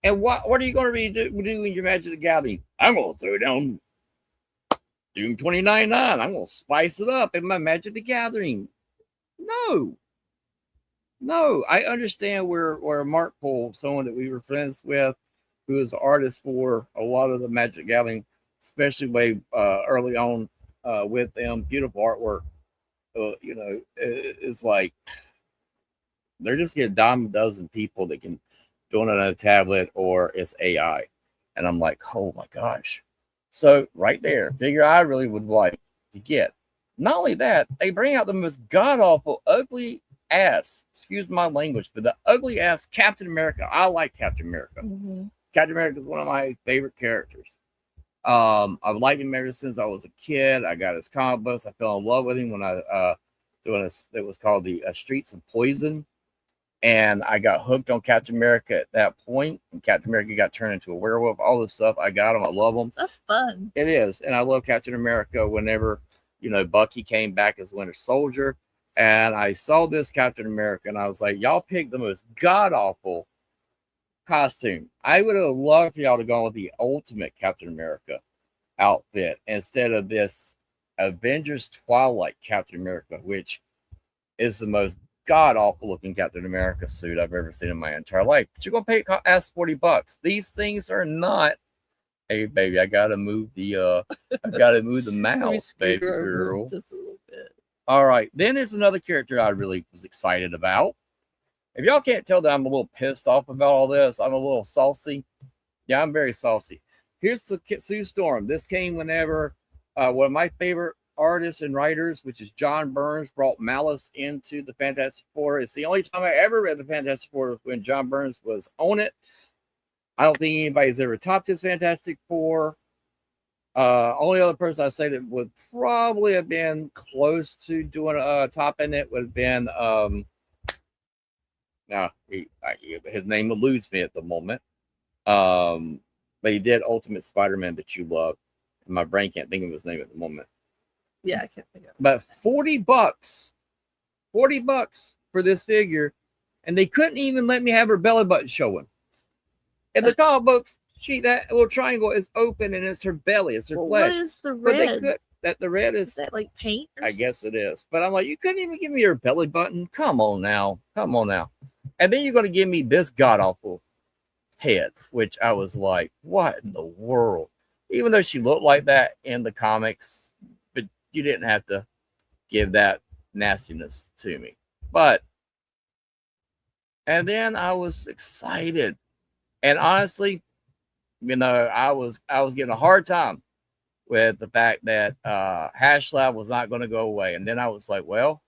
And what are you going to be doing your Magic the Gathering? I'm going to throw down Doom 2099. I'm going to spice it up in my Magic the Gathering. No. I understand where Mark Poole, someone that we were friends with, who is an artist for a lot of the Magic Gathering, especially way early on with them, beautiful artwork. It's like they're just getting a dime a dozen people that can do it on a tablet, or it's AI. And I'm like, oh my gosh. So right there, figure I really would like to get. Not only that, they bring out the most god awful, ugly ass, excuse my language, but the ugly ass Captain America. I like Captain America. Mm-hmm. Captain America is one of my favorite characters. I've liked him ever since I was a kid. I got his comic books. I fell in love with him when I it was called the Streets of Poison. And I got hooked on Captain America at that point. And Captain America got turned into a werewolf. All this stuff. I got him. I love him. That's fun. It is. And I love Captain America whenever, Bucky came back as Winter Soldier. And I saw this Captain America and I was like, y'all picked the most god-awful costume. I would have loved for y'all to go with the ultimate Captain America outfit instead of this Avengers Twilight Captain America, which is the most god awful looking Captain America suit I've ever seen in my entire life. But you're gonna ask $40. These things are not. Hey baby, I gotta move the mouse, baby girl. Just a little bit. All right. Then there's another character I really was excited about. If y'all can't tell that I'm a little pissed off about all this, I'm a little saucy. Yeah, I'm very saucy. Here's the Sue Storm. This came whenever one of my favorite artists and writers, which is John Burns, brought Malice into the Fantastic Four. It's the only time I ever read the Fantastic Four was when John Burns was on it. I don't think anybody's ever topped his Fantastic Four. Only other person I say that would probably have been close to doing a top in it would have been now his name eludes me at the moment. But he did Ultimate Spider-Man that you love. And my brain can't think of his name at the moment. Yeah, I can't think of it. But $40 for this figure, and they couldn't even let me have her belly button showing. In the comic books, that little triangle is open and it's her belly, it's her flesh. What is the red? The red is that like paint? I guess it is. But I'm like, you couldn't even give me her belly button. Come on now. And then you're going to give me this god awful head, which I was like, what in the world? Even though she looked like that in the comics, but you didn't have to give that nastiness to me. And then I was excited. And honestly, I was getting a hard time with the fact that Hashlab was not going to go away. And then I was like, well,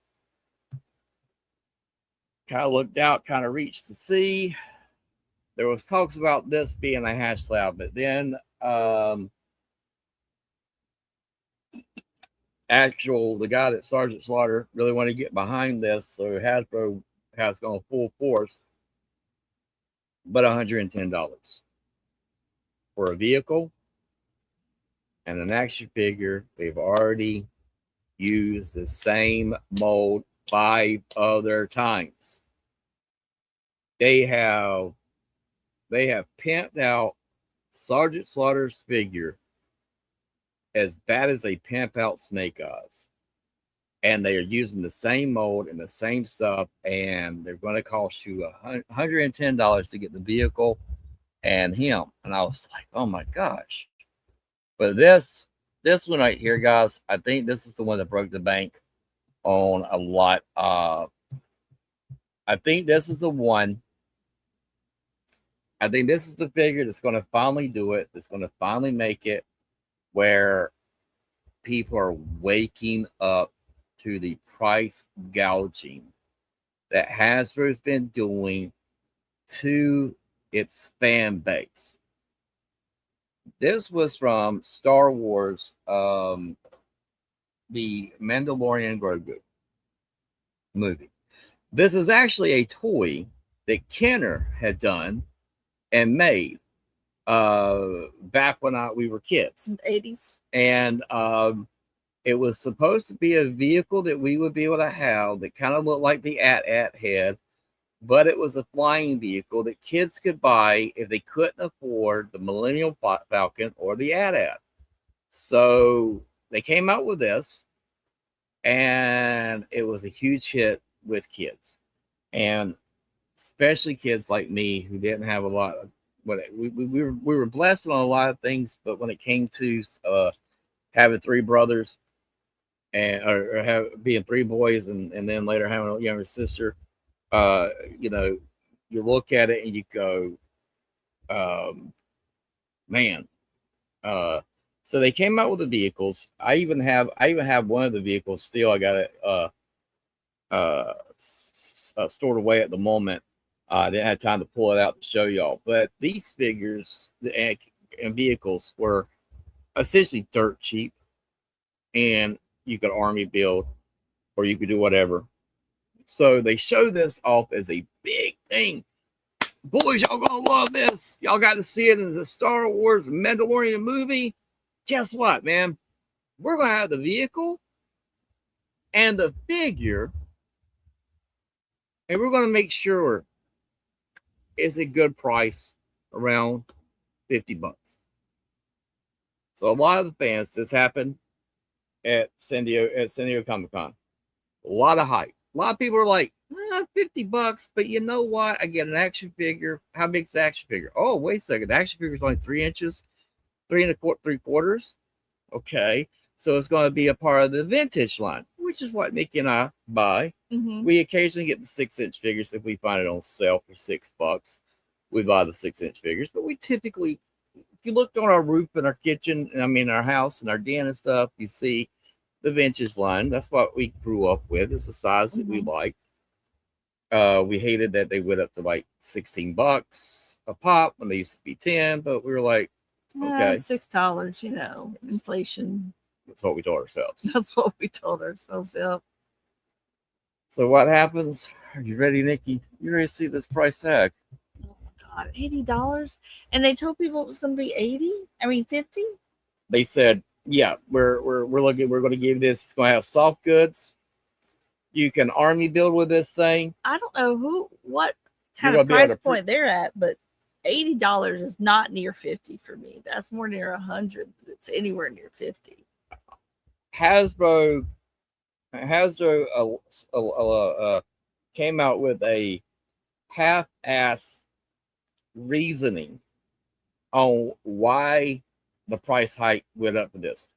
kind of looked out, kind of reached to see. There was talks about this being a Hashlab, but then the guy that Sergeant Slaughter really wanted to get behind this, so Hasbro has gone full force, but $110 for a vehicle and an action figure. They've already used the same mold 5 other times. They have pimped out Sergeant Slaughter's figure as bad as they pimp out Snake Eyes. and they are using the same mold and the same stuff, and they're going to cost you $110 to get the vehicle and him. And I was like, oh my gosh. But this one right here, guys, I think this is the one that broke the bank on a lot. I think this is the one. I think this is the figure that's going to finally do it. That's going to finally make it where people are waking up to the price gouging that Hasbro's been doing to its fan base. This was from Star Wars, the Mandalorian Grogu movie. This is actually a toy that Kenner had done and made back when we were kids in the 80s. And it was supposed to be a vehicle that we would be able to have that kind of looked like the AT-AT head, but it was a flying vehicle that kids could buy if they couldn't afford the Millennium Falcon or the AT-AT. So they came out with this, and it was a huge hit with kids, and especially kids like me who didn't have a lot of we were blessed on a lot of things, but when it came to having three brothers and being three boys and then later having a younger sister, you look at it and you go, man. So they came out with the vehicles. I even have one of the vehicles still. I got it stored away at the moment. I didn't have time to pull it out to show y'all, but these figures and vehicles were essentially dirt cheap, and you could army build or you could do whatever. So they show this off as a big thing. Boys, y'all gonna love this. Y'all got to see it in the Star Wars Mandalorian movie. Guess what, man? We're gonna have the vehicle and the figure, and we're gonna make sure it's a good price, around $50. So a lot of the fans, this happened at San Diego Comic-Con. A lot of hype. A lot of people are like, $50, but you know what? I get an action figure. How big's the action figure? Oh, wait a second. The action figure is only 3 inches, 3 3/4. Okay. So it's going to be a part of the vintage line, which is what Nikki and I buy. Mm-hmm. We occasionally get the 6-inch figures if we find it on sale for $6. We buy the 6-inch figures, but we typically, if you look on our roof in our kitchen, our house and our den and stuff, you see the vintage line. That's what we grew up with. It's the size that we like. We hated that they went up to like $16 a pop when they used to be 10, but we were like, okay, $6, inflation. That's what we told ourselves. That's what we told ourselves. Yep. So what happens? Are you ready, Nikki? You ready to see this price tag? Oh my God, $80, and they told people it was going to be 80. I mean 50. They said, yeah, we're looking. We're going to give this. It's going to have soft goods. You can army build with this thing. I don't know what kind of price point they're at, but $80 is not near 50 for me. That's more near 100. It's anywhere near 50. Hasbro came out with a half-ass reasoning on why the price hike went up for this.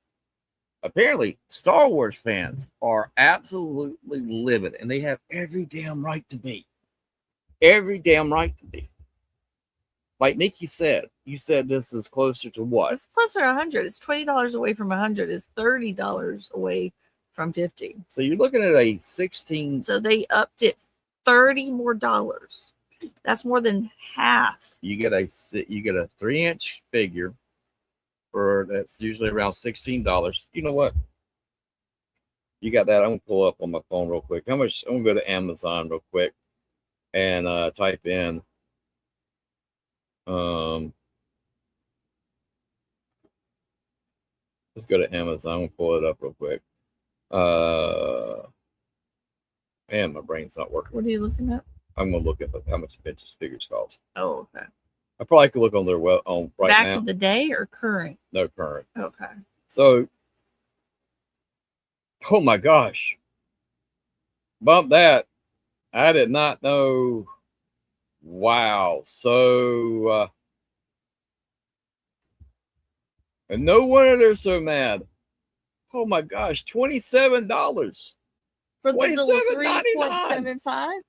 Apparently, Star Wars fans are absolutely livid, and they have every damn right to be. Every damn right to be. Like Nikki said, you said this is closer to what? It's closer to 100. It's $20 away from 100. It's $30 away from 50. So you're looking at a 16. So they upped it $30 more. That's more than half. You get a 3-inch figure for that's usually around $16. You know what? You got that? I'm gonna pull up on my phone real quick. How much? I'm gonna go to Amazon real quick and type in. Let's go to Amazon. I'm gonna pull it up real quick. Man, my brain's not working. What are you looking at? I'm gonna look at how much vintage figures cost. Oh, okay. I probably could look on their on right back now. Back of the day or current? No, current. Okay. So, oh my gosh, Bump that. I did not know. Wow. So, and no wonder they're so mad. Oh my gosh, $27. For the little $27.99. 3.75,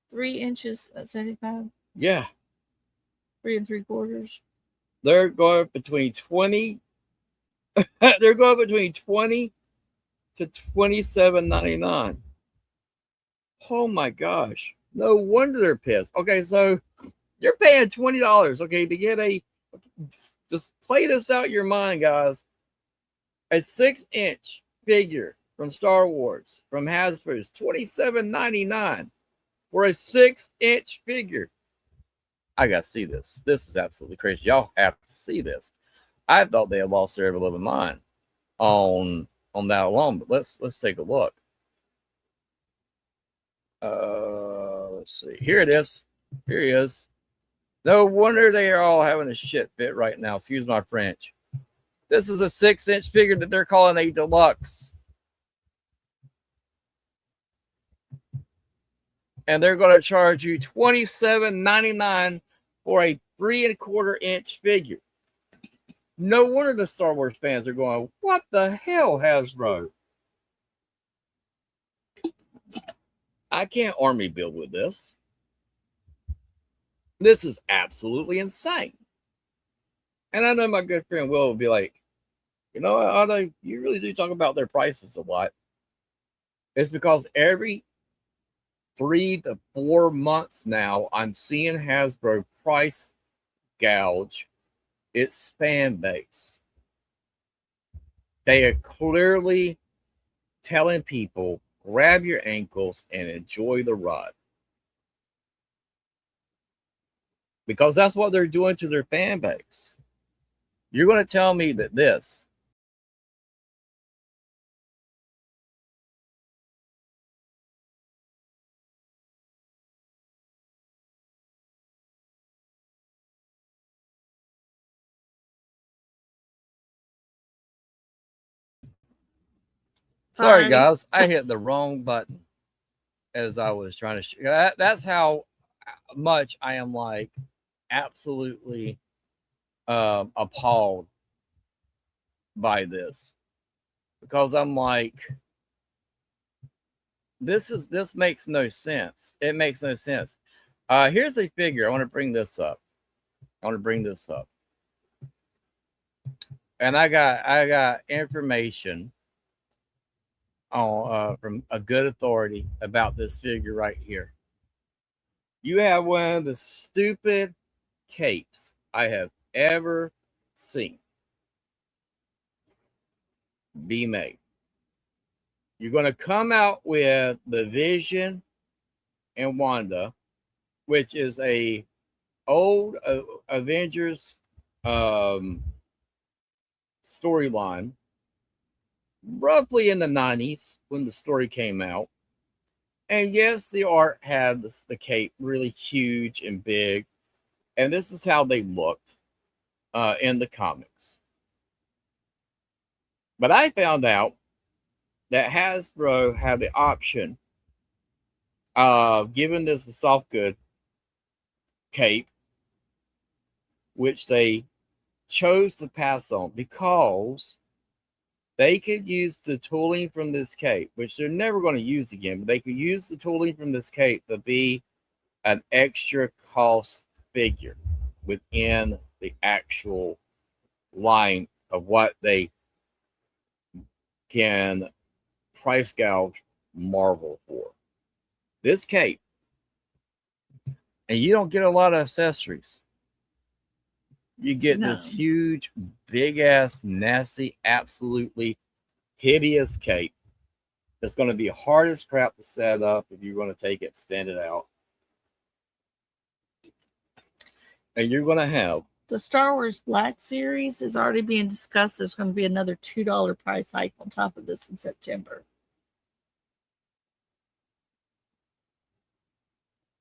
3 inches at 75, Yeah. 3 3/4. They're going between 20. They're going between 20 to $27.99. Oh my gosh. No wonder they're pissed. Okay, so you're paying $20, okay, to get a, just play this out in your mind, guys. A 6-inch figure from Star Wars from Hasbro is $27.99 for a 6-inch figure. I gotta see this. This is absolutely crazy. Y'all have to see this. I thought they had lost their ever living mind on that alone, but let's take a look. Let's see. Here it is. Here he is. No wonder they are all having a shit fit right now. Excuse my French. This is a 6-inch figure that they're calling a deluxe. And they're going to charge you $27.99 for a 3.25-inch figure. No wonder the Star Wars fans are going, what the hell, Hasbro? I can't army build with this. This is absolutely insane. And I know my good friend Will be like, you know, Otto, you really do talk about their prices a lot. It's because every 3 to 4 months now, I'm seeing Hasbro price gouge its fan base. They are clearly telling people, grab your ankles and enjoy the ride. Because that's what they're doing to their fan base. You're going to tell me that this sorry guys, I hit the wrong button as I was trying to that's how much I am like absolutely appalled by this, because I'm like, this makes no sense. It makes no sense. Here's a figure. I want to bring this up. And I got information on from a good authority about this figure right here. You have one of the stupid capes I have ever seen be made. You're going to come out with the Vision and Wanda, which is a old Avengers storyline, roughly in the 90s when the story came out. And yes, the art had the cape really huge and big, and this is how they looked in the comics. But I found out that Hasbro had the option of giving this a soft good cape, which they chose to pass on because they could use the tooling from this cape, which they're never going to use again, but they could use the tooling from this cape to be an extra cost figure within the actual line of what they can price gouge Marvel for. This cape, and you don't get a lot of accessories. You get this huge, big ass, nasty, absolutely hideous cape that's going to be hard as crap to set up if you're going to take it, stand it out. And you're going to have the Star Wars Black Series is already being discussed. There's going to be another $2 price hike on top of this in September.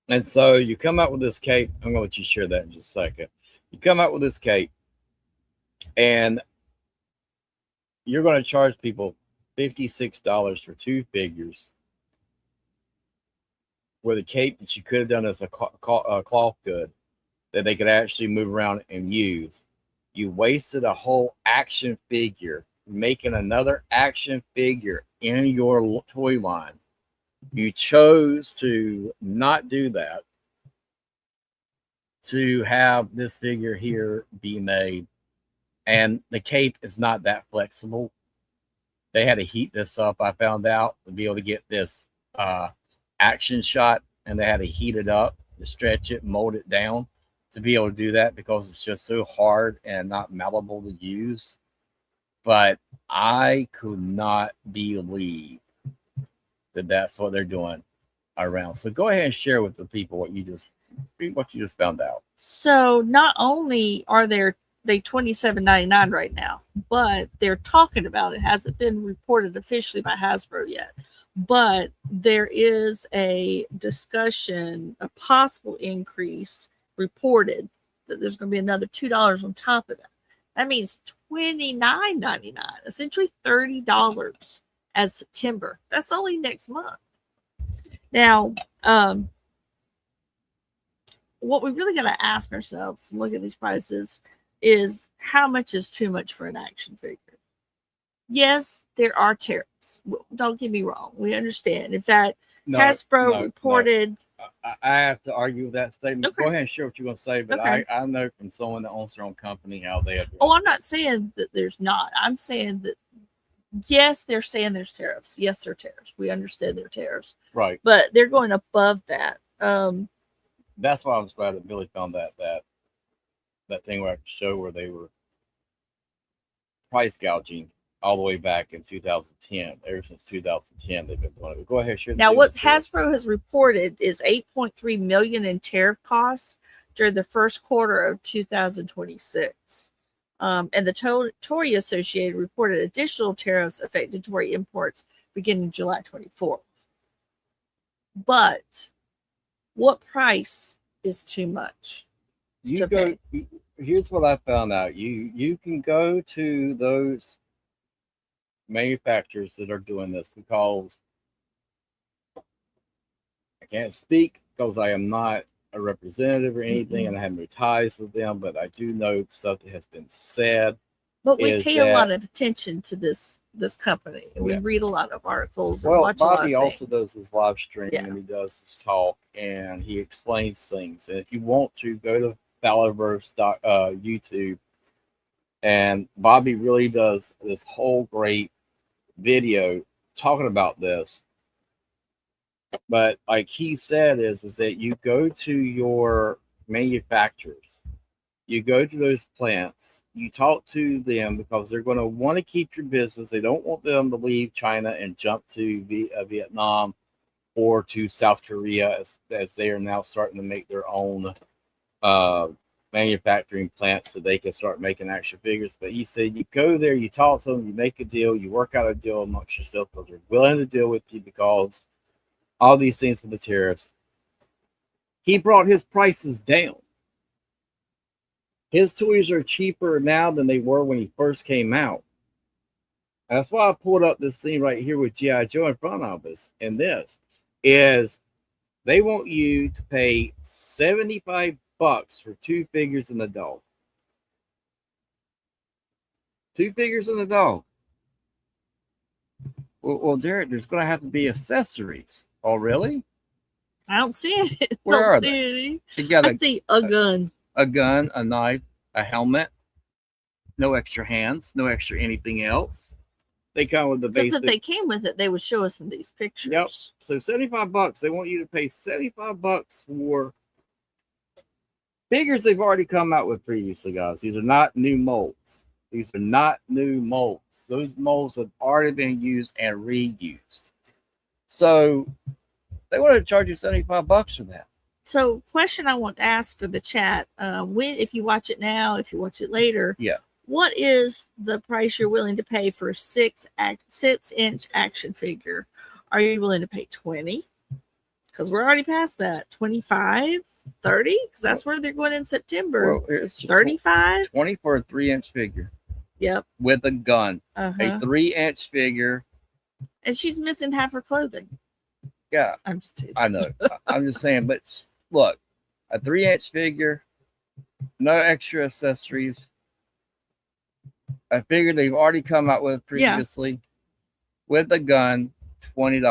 And so you come out with this cape. I'm going to let you share that in just a second. You come out with this cape, and you're going to charge people $56 for 2 figures with a cape that you could have done as a cloth good that they could actually move around and use. You wasted a whole action figure making another action figure in your toy line. You chose to not do that, to have this figure here be made. And the cape is not that flexible. They had to heat this up, I found out, to be able to get this action shot, and they had to heat it up to stretch it, mold it down to be able to do that because it's just so hard and not malleable to use. But I could not believe that that's what they're doing around. So go ahead and share with the people what you just found out. So not only are they $27.99 right now, but they're talking about it. Hasn't been reported officially by Hasbro yet, but there is a discussion, a possible increase reported that there's going to be another $2 on top of that. That means $29.99, essentially $30 as September. That's only next month. Now, what we really got to ask ourselves and look at these prices is how much is too much for an action figure? Yes, there are tariffs. Don't get me wrong. We understand. In fact, Hasbro reported. I have to argue with that statement. Okay. Go ahead and share what you're going to say, but okay. I know from someone that owns their own company how they have. Oh, I'm not saying that there's not. I'm saying that, yes, they're saying there's tariffs. Yes, there are tariffs. We understand there are tariffs. Right. But they're going above that. That's why I was glad that Billy found that thing where I could show where they were price gouging all the way back in 2010. Ever since 2010, they've been doing it. Go ahead, share. Now, what Hasbro has reported is $8.3 million in tariff costs during the first quarter of 2026. And the Toy Associated reported additional tariffs affected toy imports beginning July 24th. But what price is too much? Here's what I found out. You can go to those manufacturers that are doing this because I can't speak because I am not a representative or anything, and I have no ties with them, but I do know stuff that has been said. But we pay a lot of attention to this company, and we read a lot of articles. And watch Bobby a lot of also does his live stream, and he does his talk, and he explains things. And if you want to, go to Fowlerverse YouTube, and Bobby really does this whole great video talking about this. But like he said, is that you go to your manufacturers, you go to those plants, you talk to them because they're going to want to keep your business. They don't want them to leave China and jump to Vietnam or to South Korea as they are now starting to make their own manufacturing plants so they can start making action figures. But he said you go there, you talk to them, you make a deal, you work out a deal amongst yourself because they're willing to deal with you because all these things with the tariffs. He brought his prices down. His toys are cheaper now than they were when he first came out. And that's why I pulled up this thing right here with G.I. Joe in front of us. And this is they want you to pay $75 for 2 figures and a dog. 2 figures and a dog. Well, Derek, there's going to have to be accessories. Oh, really? I don't see it. Where are they? I see a gun. A gun, a knife, a helmet. No extra hands, no extra anything else. They come with the basic. Because if they came with it, they would show us in these pictures. Yep. So $75. They want you to pay $75 for figures they've already come out with previously, guys. These are not new molds. These are not new molds. Those molds have already been used and reused. So they want to charge you $75 for that. So, question I want to ask for the chat: if you watch it now, if you watch it later, what is the price you're willing to pay for a 6-inch action figure? Are you willing to pay 20? Because we're already past that. 25, 30? Because that's where they're going in September. Well, it's 35, 20 for a 3-inch figure. Yep. With a gun, a 3-inch figure And she's missing half her clothing. Yeah, I'm just teasing. I know. I'm just saying, but look, a 3-inch figure, no extra accessories. A figure they've already come out with previously with a gun, $20.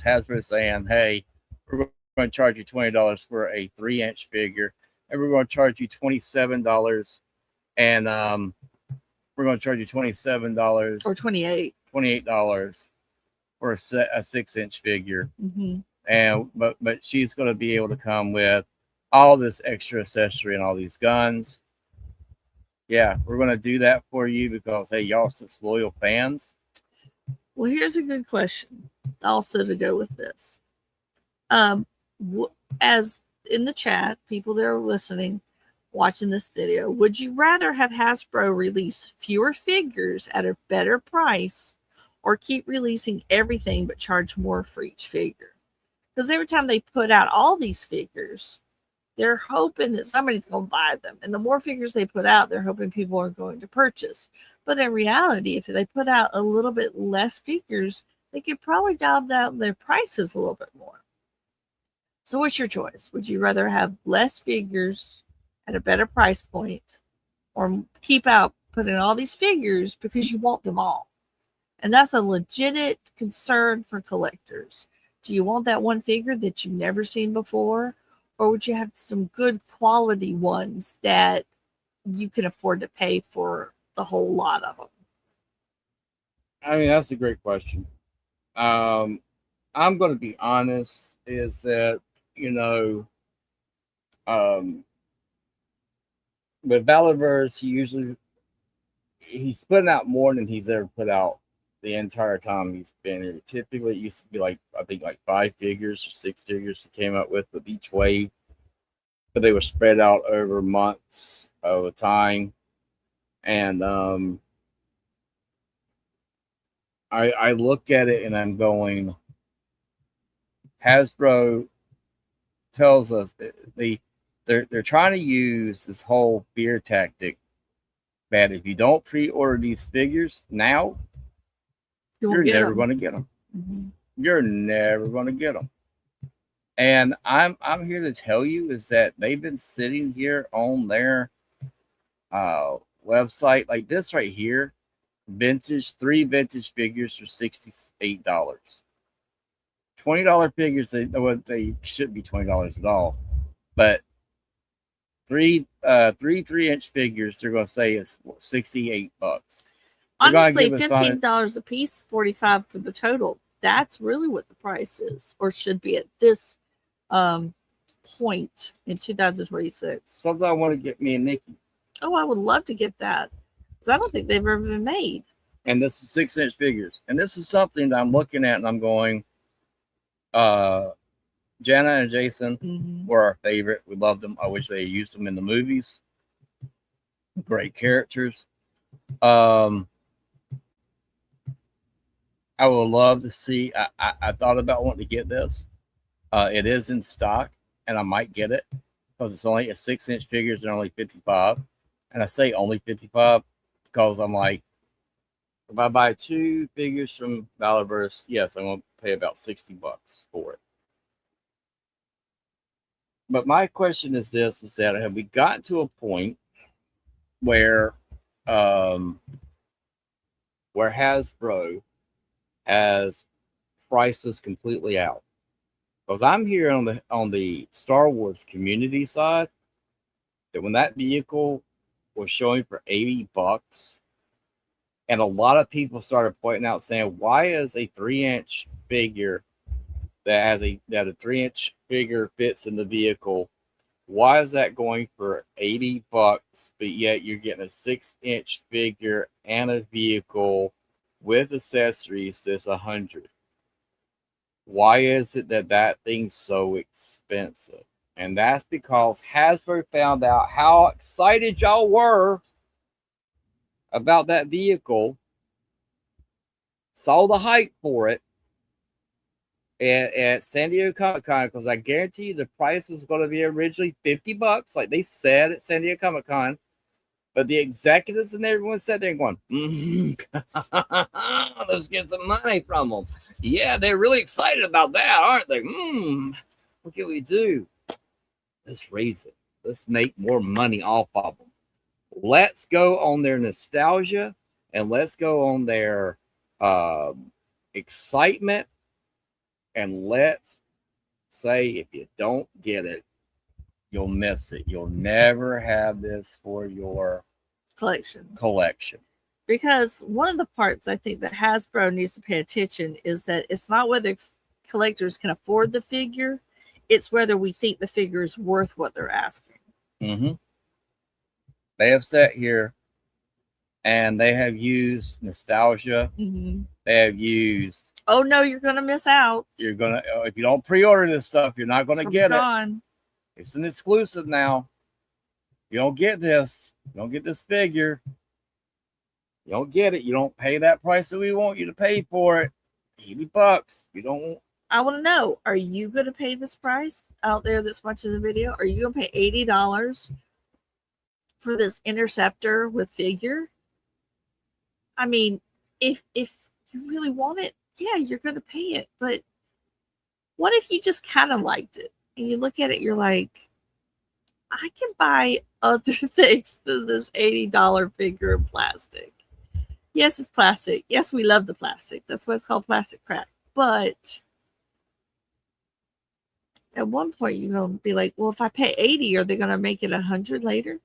Hasbro saying, hey, we're going to charge you $20 for a 3-inch figure, and we're going to charge you $27, and we're going to charge you $27 or $28 for a 6-inch figure. Mm-hmm. And but she's going to be able to come with all this extra accessory and all these guns. Yeah, we're going to do that for you because hey, y'all are such loyal fans. Well, here's a good question also to go with this. As in the chat, people that are listening, watching this video, would you rather have Hasbro release fewer figures at a better price or keep releasing everything but charge more for each figure? Because every time they put out all these figures, they're hoping that somebody's going to buy them. And the more figures they put out, they're hoping people are going to purchase. But in reality, if they put out a little bit less figures, they could probably dial down their prices a little bit more. So what's your choice? Would you rather have less figures at a better price point or keep out putting all these figures because you want them all? And that's a legitimate concern for collectors. Do you want that one figure that you've never seen before? Or would you have some good quality ones that you can afford to pay for the whole lot of them? I mean, that's a great question. I'm going to be honest, is that, you know, with Valorverse, he's putting out more than he's ever put out the entire time he's been here. Typically, it used to be like, I think like 5 figures or 6 figures he came up with each wave, but they were spread out over months of a time. And I look at it and I'm going, Hasbro tells us they're trying to use this whole fear tactic that if you don't pre-order these figures now, you're never going to get them. Mm-hmm. You're never going to get them. And I'm here to tell you is that they've been sitting here on their website like this right here, 3 vintage figures for $68. $20 figures, they shouldn't be $20 at all, but three 3-inch figures they're going to say it's $68. Honestly, $15 a piece, $45 for the total. That's really what the price is, or should be at this point in 2026. Something I want to get me and Nikki. Oh, I would love to get that because I don't think they've ever been made. And this is 6-inch figures, and this is something that I'm looking at, and I'm going. Jana and Jason were our favorite. We loved them. I wish they used them in the movies. Great characters. I would love to see. I thought about wanting to get this. It is in stock, and I might get it because it's only a 6-inch figures and only $55. And I say only $55 because I'm like, if I buy 2 figures from Valorverse, yes, I'm gonna pay about $60 for it. But my question is this: is that have we gotten to a point where Hasbro has prices completely out? Because I'm here on the Star Wars community side, that when that vehicle was showing for $80, and a lot of people started pointing out saying, why is a 3-inch figure that a 3-inch figure fits in the vehicle, why is that going for $80, but yet you're getting a 6-inch figure and a vehicle with accessories that's $100? Why is it that thing's so expensive? And that's because Hasbro found out how excited y'all were about that vehicle, saw the hype for it at San Diego Comic-Con, because I guarantee you the price was going to be originally $50, like they said at San Diego Comic-Con. But the executives and everyone sat there going, let's get some money from them. Yeah, they're really excited about that, aren't they? What can we do? Let's raise it. Let's make more money off of them. Let's go on their nostalgia and let's go on their excitement. And let's say if you don't get it, you'll miss it. You'll never have this for your collection. Because one of the parts I think that Hasbro needs to pay attention is that it's not whether collectors can afford the figure, it's whether we think the figure is worth what they're asking. Mm-hmm. They have sat here and they have used nostalgia. Mm-hmm. They have used. Oh no, you're gonna miss out. You're gonna if you don't pre-order this stuff, you're not gonna get it. It's an exclusive now. You don't get this. You don't get this figure. You don't get it. You don't pay that price that we want you to pay for it. $80. You don't. I want to know, are you going to pay this price out there that's watching the video? Are you going to pay $80 for this Interceptor with figure? I mean, if you really want it, yeah, you're going to pay it. But what if you just kind of liked it and you look at it, you're like, I can buy other things than this $80 figure in plastic. Yes, it's plastic. Yes, we love the plastic. That's why it's called plastic crap. But at one point, you're going to be like, well, if I pay 80, are they going to make it 100 later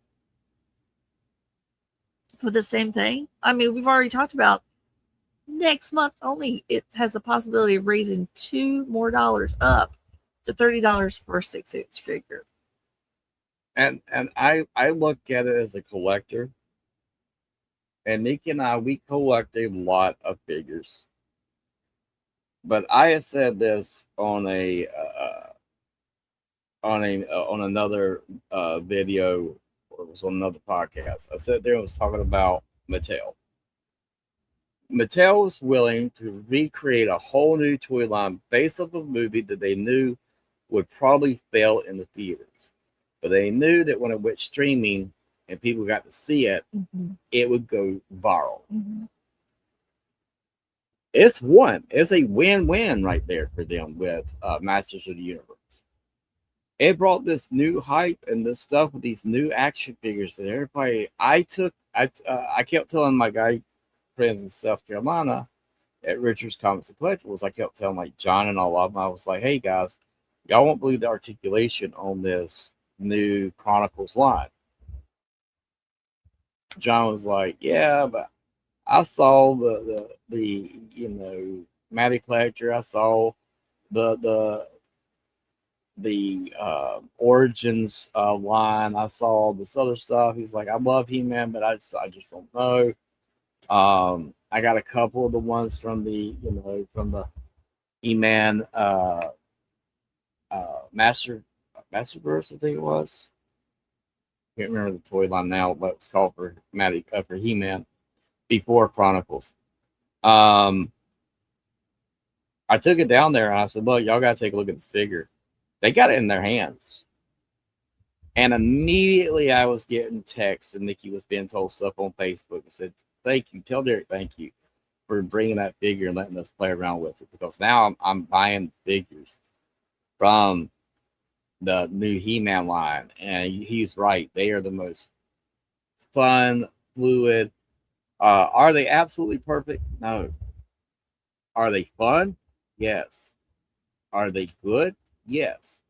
for the same thing? I mean, we've already talked about next month only. It has a possibility of raising $2 more up to $30 for a 6-inch figure. And I look at it as a collector. And Nikki and I, we collect a lot of figures. But I had said this on another video, or it was on another podcast. I sat there and was talking about Mattel. Mattel was willing to recreate a whole new toy line based off of a movie that they knew would probably fail in the theaters. But they knew that when it went streaming and people got to see it, it would go viral. It's a win-win right there for them with Masters of the Universe. It brought this new hype and this stuff with these new action figures that everybody. I kept telling my guy friends in South Carolina at Richards Comics and Collectibles. I kept telling like John and all of them. I was like, "Hey guys, y'all won't believe the articulation on this new Chronicles line." John was like, "Yeah, but I saw the Matty Collector. I saw the Origins line. I saw this other stuff." He's like, "I love He-Man, but I just don't know. I got a couple of the ones from the He-Man Masterverse, I think it was. Can't remember the toy line now, what it was called for for He-Man before Chronicles." I took it down there and I said, "Look, y'all got to take a look at this figure." They got it in their hands. And immediately I was getting texts and Nikki was being told stuff on Facebook and said, "Thank you. Tell Derek thank you for bringing that figure and letting us play around with it." Because now I'm buying figures from the new He-Man line. And he's right. They are the most fun, fluid. Are they absolutely perfect? No. Are they fun? Yes. Are they good? Yes.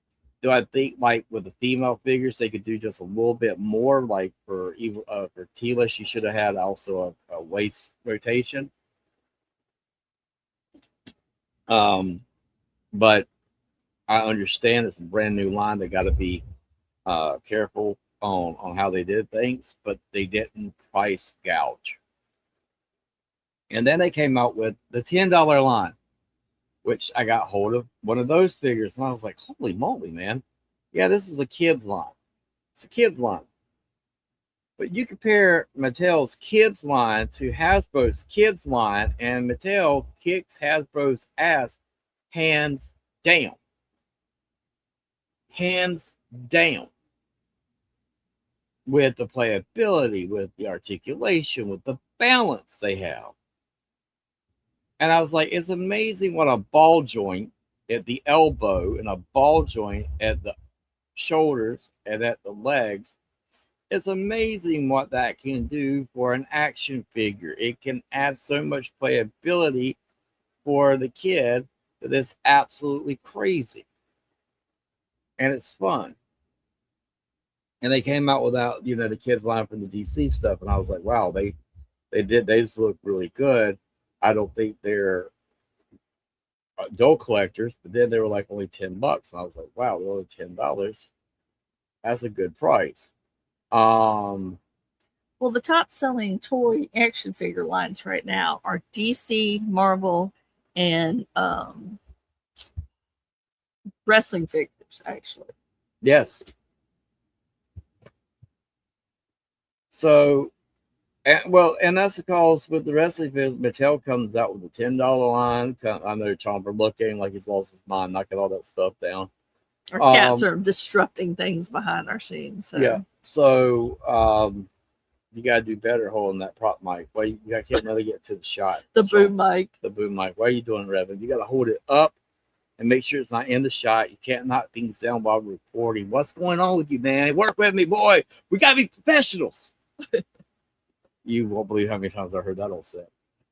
Do I think like with the female figures they could do just a little bit more? Like for Tila, she should have had also a waist rotation. But I understand it's a brand new line. They got to be careful on how they did things, but they didn't price gouge. And then they came out with the $10 line, which I got hold of one of those figures, and I was like, "Holy moly, man! Yeah, this is a kids line. It's a kids line." But you compare Mattel's kids line to Hasbro's kids line, and Mattel kicks Hasbro's ass hands down. Hands down. with the playability, with the articulation, with the balance they have. And I was like, it's amazing what a ball joint at the elbow and a ball joint at the shoulders and at the legs. It's amazing what that can do for an action figure. It can add so much playability for the kid that it's absolutely crazy. And it's fun. And they came out without, the kids line from the DC stuff. And I was like, wow, they just look really good. I don't think they're doll collectors, but then they were like only $10. And I was like, wow, they're only $10. That's a good price. Well, the top selling toy action figure lines right now are DC, Marvel, and wrestling figures, actually. Yes. So, and that's because with the wrestling figures, Mattel comes out with a $10 line. I know Chomper looking like he's lost his mind, knocking all that stuff down. Our cats are disrupting things behind our scenes. So. Yeah. So you gotta do better holding that prop mic. Why you can't really get to the shot. The boom mic. The boom mic. Why are you doing, Revan? You gotta hold it up and make sure it's not in the shot. You can't knock things down while recording. What's going on with you, man? Work with me, boy. We gotta be professionals. You won't believe how many times I heard that all said.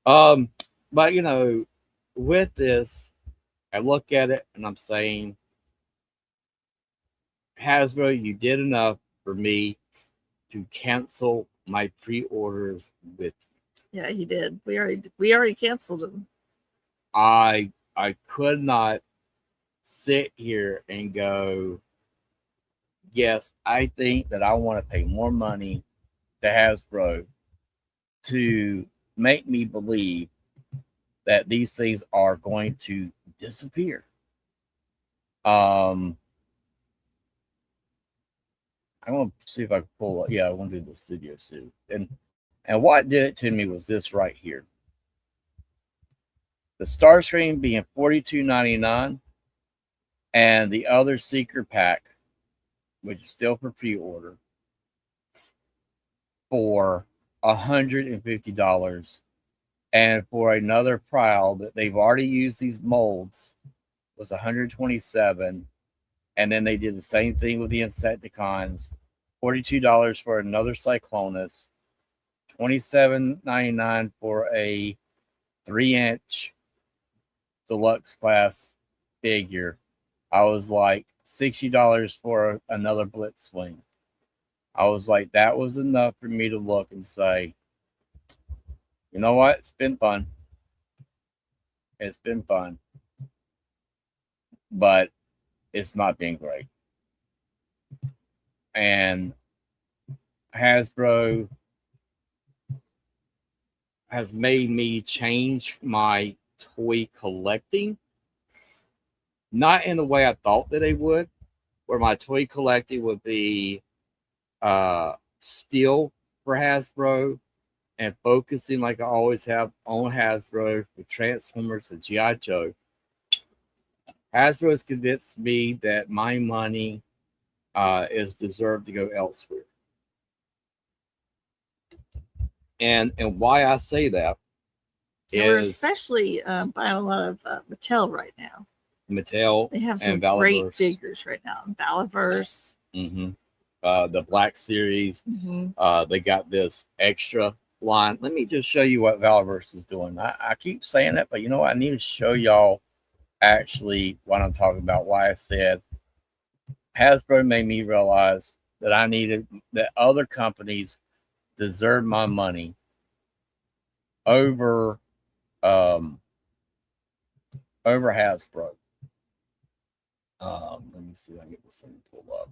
But with this, I look at it and I'm saying, Hasbro, you did enough for me to cancel my pre-orders with you. Yeah, he did. We already canceled them. I could not sit here and go, yes, I think that I want to pay more money to Hasbro to make me believe that these things are going to disappear. I'm going to see if I can pull up. Yeah, I want to do the studio suit. And what did it to me was this right here. The Starscream being $42.99 and the other Seeker pack, which is still for pre-order, for $150. And for another Prowl that they've already used these molds was $127. And then they did the same thing with the Insecticons. $42 for another Cyclonus. $27.99 for a 3-inch deluxe class figure. I was like $60 for another Blitzwing. I was like, that was enough for me to look and say, you know what? It's been fun. It's been fun. But it's not been great. And Hasbro has made me change my toy collecting. Not in the way I thought that they would, where my toy collecting would be still for Hasbro and focusing like I always have on Hasbro for Transformers and G.I. Joe. Hasbro has convinced me that my money is deserved to go elsewhere. And why I say that is we're especially buying a lot of Mattel right now. Mattel, they have some great figures right now. Valaverse. Mm-hmm. The Black Series. Mm-hmm. They got this extra line. Let me just show you what Valaverse is doing. I keep saying it, but you know what? I need to show y'all actually what I'm talking about. Why I said Hasbro made me realize that I needed that other companies deserve my money over Hasbro. Let me see if I can get this thing to pull up.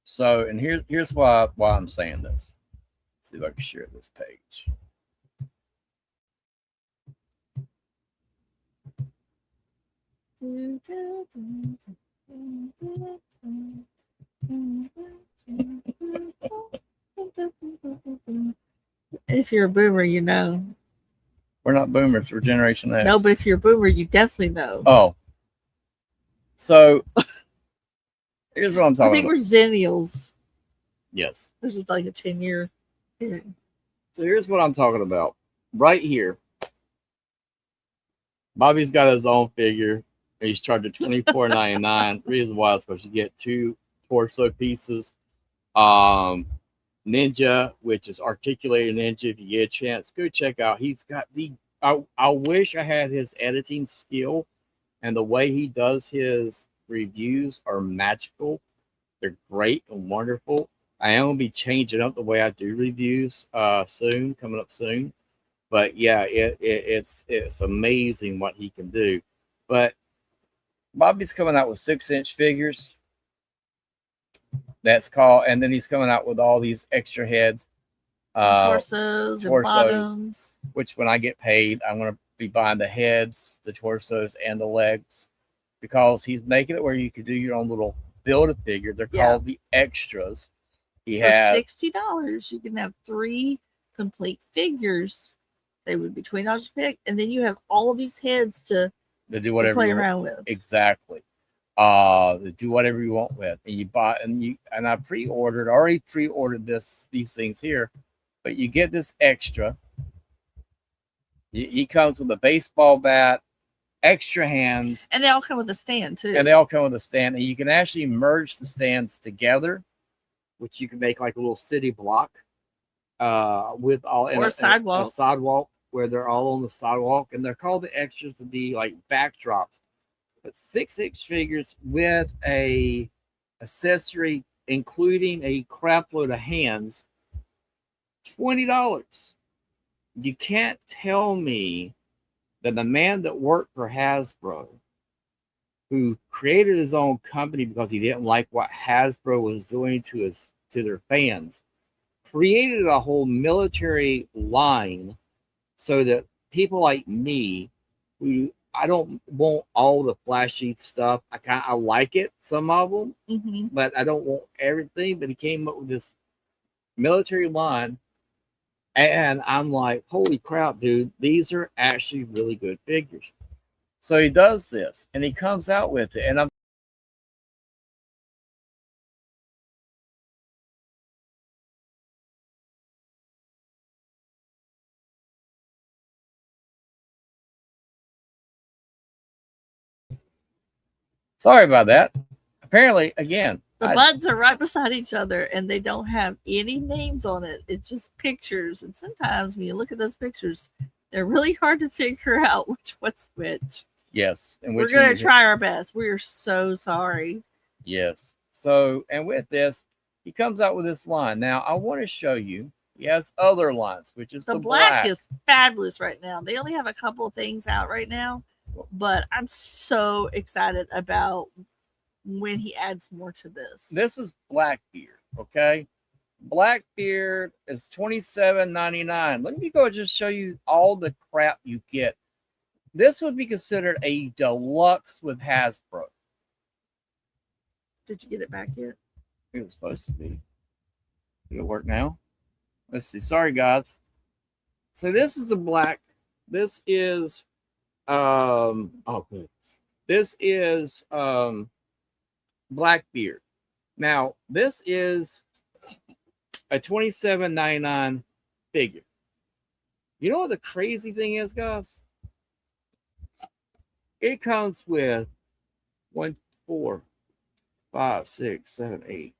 So, and here's why I'm saying this. Let's see if I can share this page. If you're a boomer, you know. We're not boomers. We're Generation X. No, but if you're a boomer, you definitely know. Oh. So, here's what I'm talking about. I think we're Zennials. Yes. This is like a 10-year period. So here's what I'm talking about. Right here, Bobby's got his own figure. He's charging $24.99. Reason why is because you get 2 torso pieces. Ninja, which is articulated ninja. If you get a chance, go check out. He's got the. I wish I had his editing skill, and the way he does his reviews are magical. They're great and wonderful. I am gonna be changing up the way I do reviews soon, coming up soon. But yeah, it's amazing what he can do. But Bobby's coming out with 6-inch figures. That's called, and then he's coming out with all these extra heads, Torsos and bottoms. which when I get paid, I'm going to be buying the heads, the torsos, and the legs, because he's making it where you can do your own little build-a-figure. They're called the extras. For $60, you can have 3 complete figures. They would be $20 to pick, and then you have all of these heads to do whatever play you around want. with. Exactly. Do whatever you want with, and you buy, and I already pre-ordered these things here, but you get this extra. He comes with a baseball bat, extra hands, and they all come with a stand too. And you can actually merge the stands together, which you can make like a little city block, with all or a sidewalk. A sidewalk where they're all on the sidewalk, and they're called the extras to be like backdrops. But 6-inch figures with a accessory, including a crap load of hands, $20. You can't tell me that the man that worked for Hasbro, who created his own company because he didn't like what Hasbro was doing to their fans, created a whole military line so that people like me, who I don't want all the flashy stuff. I like it, some of them, but I don't want everything. But he came up with this military line, and I'm like, holy crap, dude! These are actually really good figures. So he does this, and he comes out with it, and I'm. Sorry about that. Apparently, again, the buttons are right beside each other, and they don't have any names on it. It's just pictures, and sometimes when you look at those pictures, they're really hard to figure out what's which. Yes, and we're going to try our best. We are so sorry. Yes. So, and with this, he comes out with this line. Now, I want to show you. He has other lines, which is the black is fabulous right now. They only have a couple of things out right now, but I'm so excited about when he adds more to this. This is Blackbeard, okay? Blackbeard is $27.99. Let me go just show you all the crap you get. This would be considered a deluxe with Hasbro. Did you get it back yet? It was supposed to be. Did it work now? Let's see. Sorry, guys. So this is the black. This is good. This is Blackbeard. Now, this is a $27.99 figure. You know what the crazy thing is, guys? It comes with 1, 4, 5, 6, 7, 8.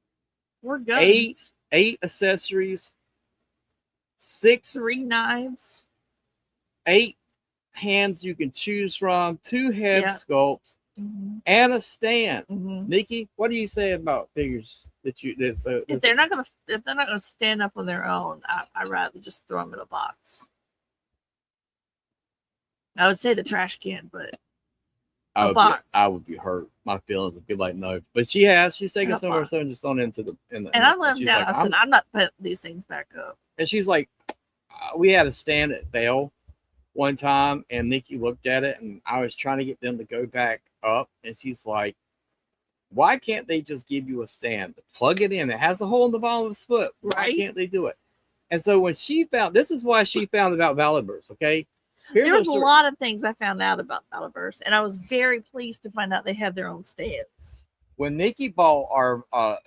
4 guns. 8 accessories. 3 knives. 8 hands you can choose from. 2 head sculpts. And a stand. Nikki, what do you say about figures if they're not gonna stand up on their own? I'd rather just throw them in a box. I would say the trash can, but box. I would be hurt. My feelings would be like, no. But she's taking some of her stuff and just thrown into the. And I love down. Like, I said, I'm not putting these things back up. And she's like, we had a stand at Vail one time, and Nikki looked at it, and I was trying to get them to go back up, and she's like, why can't they just give you a stand to plug it in? It has a hole in the bottom of his foot. Why can't they do it? And so when she found, this is why she found about Valiverse, okay? There's a lot of things I found out about Valiverse, and I was very pleased to find out they had their own stands. when Nikki bought our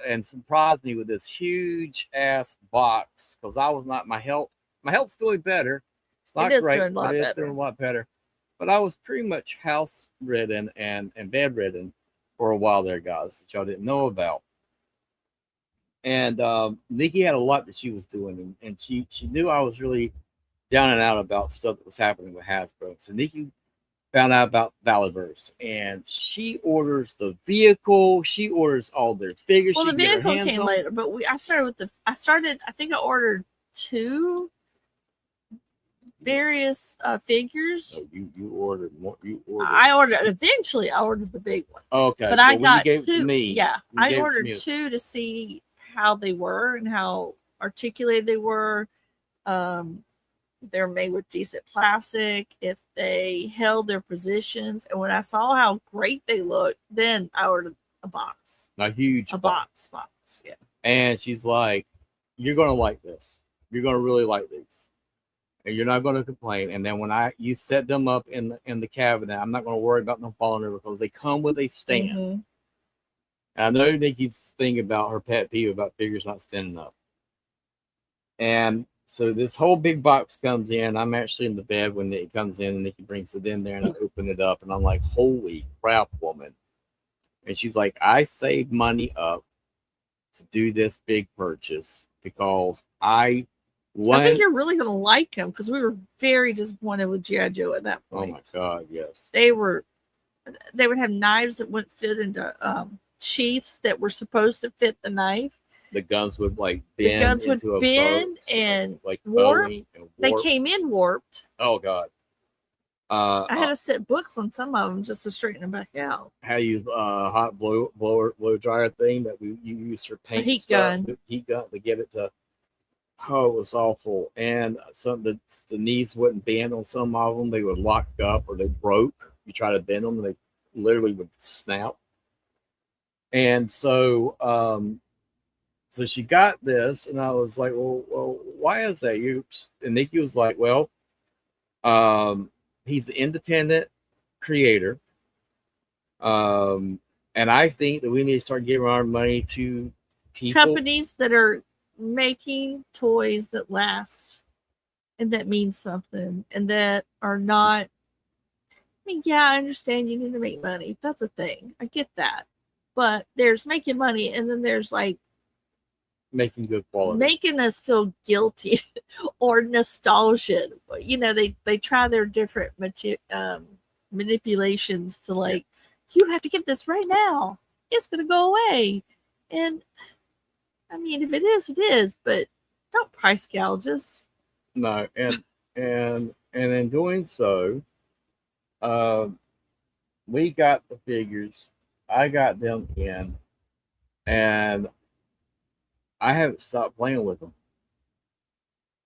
and surprised me with this huge ass box because I was not my health's doing better. It's It not is great, doing a but lot it's better. doing a lot better. But I was pretty much house ridden and bedridden for a while there, guys, that y'all didn't know about. And Nikki had a lot that she was doing, and she knew I was really down and out about stuff that was happening with Hasbro. So Nikki found out about Valiverse, and she orders the vehicle. She orders all their figures Well, she the can get her vehicle hands came on. later, but I started with I think I ordered two various figures. No, you ordered more. You ordered. I ordered eventually. I ordered the big one, Okay, but I well, when you got gave it to two. me, Yeah, you I gave it to ordered me. two to see how they were and how articulated they were. Um, they're made with decent plastic. If they held their positions, and when I saw how great they looked, then I ordered a box. A huge A box. Yeah. And she's like, "You're gonna like this. You're gonna really like these, and you're not gonna complain." And then when you set them up in the cabinet, I'm not gonna worry about them falling over because they come with a stand. Mm-hmm. And I know Nikki's thinking about her pet peeve about figures not standing up. And so this whole big box comes in. I'm actually in the bed when it comes in, and Nikki brings it in there, and I open it up, and I'm like, "Holy crap, woman!" And she's like, "I saved money up to do this big purchase because I I think went." you're really gonna like them because we were very disappointed with GI Joe at that Oh point. my god, yes. They would have knives that wouldn't fit into sheaths that were supposed to fit the knife. The guns would like The bend guns would into a bend boat, and like warp. bowing and They warp. came in warped. Oh god. I had to set books on some of them just to straighten them back out. How you hot blow dryer thing that you use for paint heat stuff, gun. the heat gun to get it to. Oh, it was awful. And some the knees wouldn't bend on some of them; they would lock up or they broke. You try to bend them, and they literally would snap. And so she got this, and I was like, well, why is that? You and Nikki was like, well, he's the independent creator, and I think that we need to start giving our money to people, companies that are making toys that last and that mean something and that are not. I mean, yeah, I understand you need to make money. That's a thing. I get that. But there's making money, and then there's like making good quality, making us feel guilty or nostalgia. You know, they try their different manipulations to like, you have to get this right now. It's gonna go away, and I mean, if it is, it is. But don't price gouge us. No, and in doing so, we got the figures. I got them in, and I haven't stopped playing with them.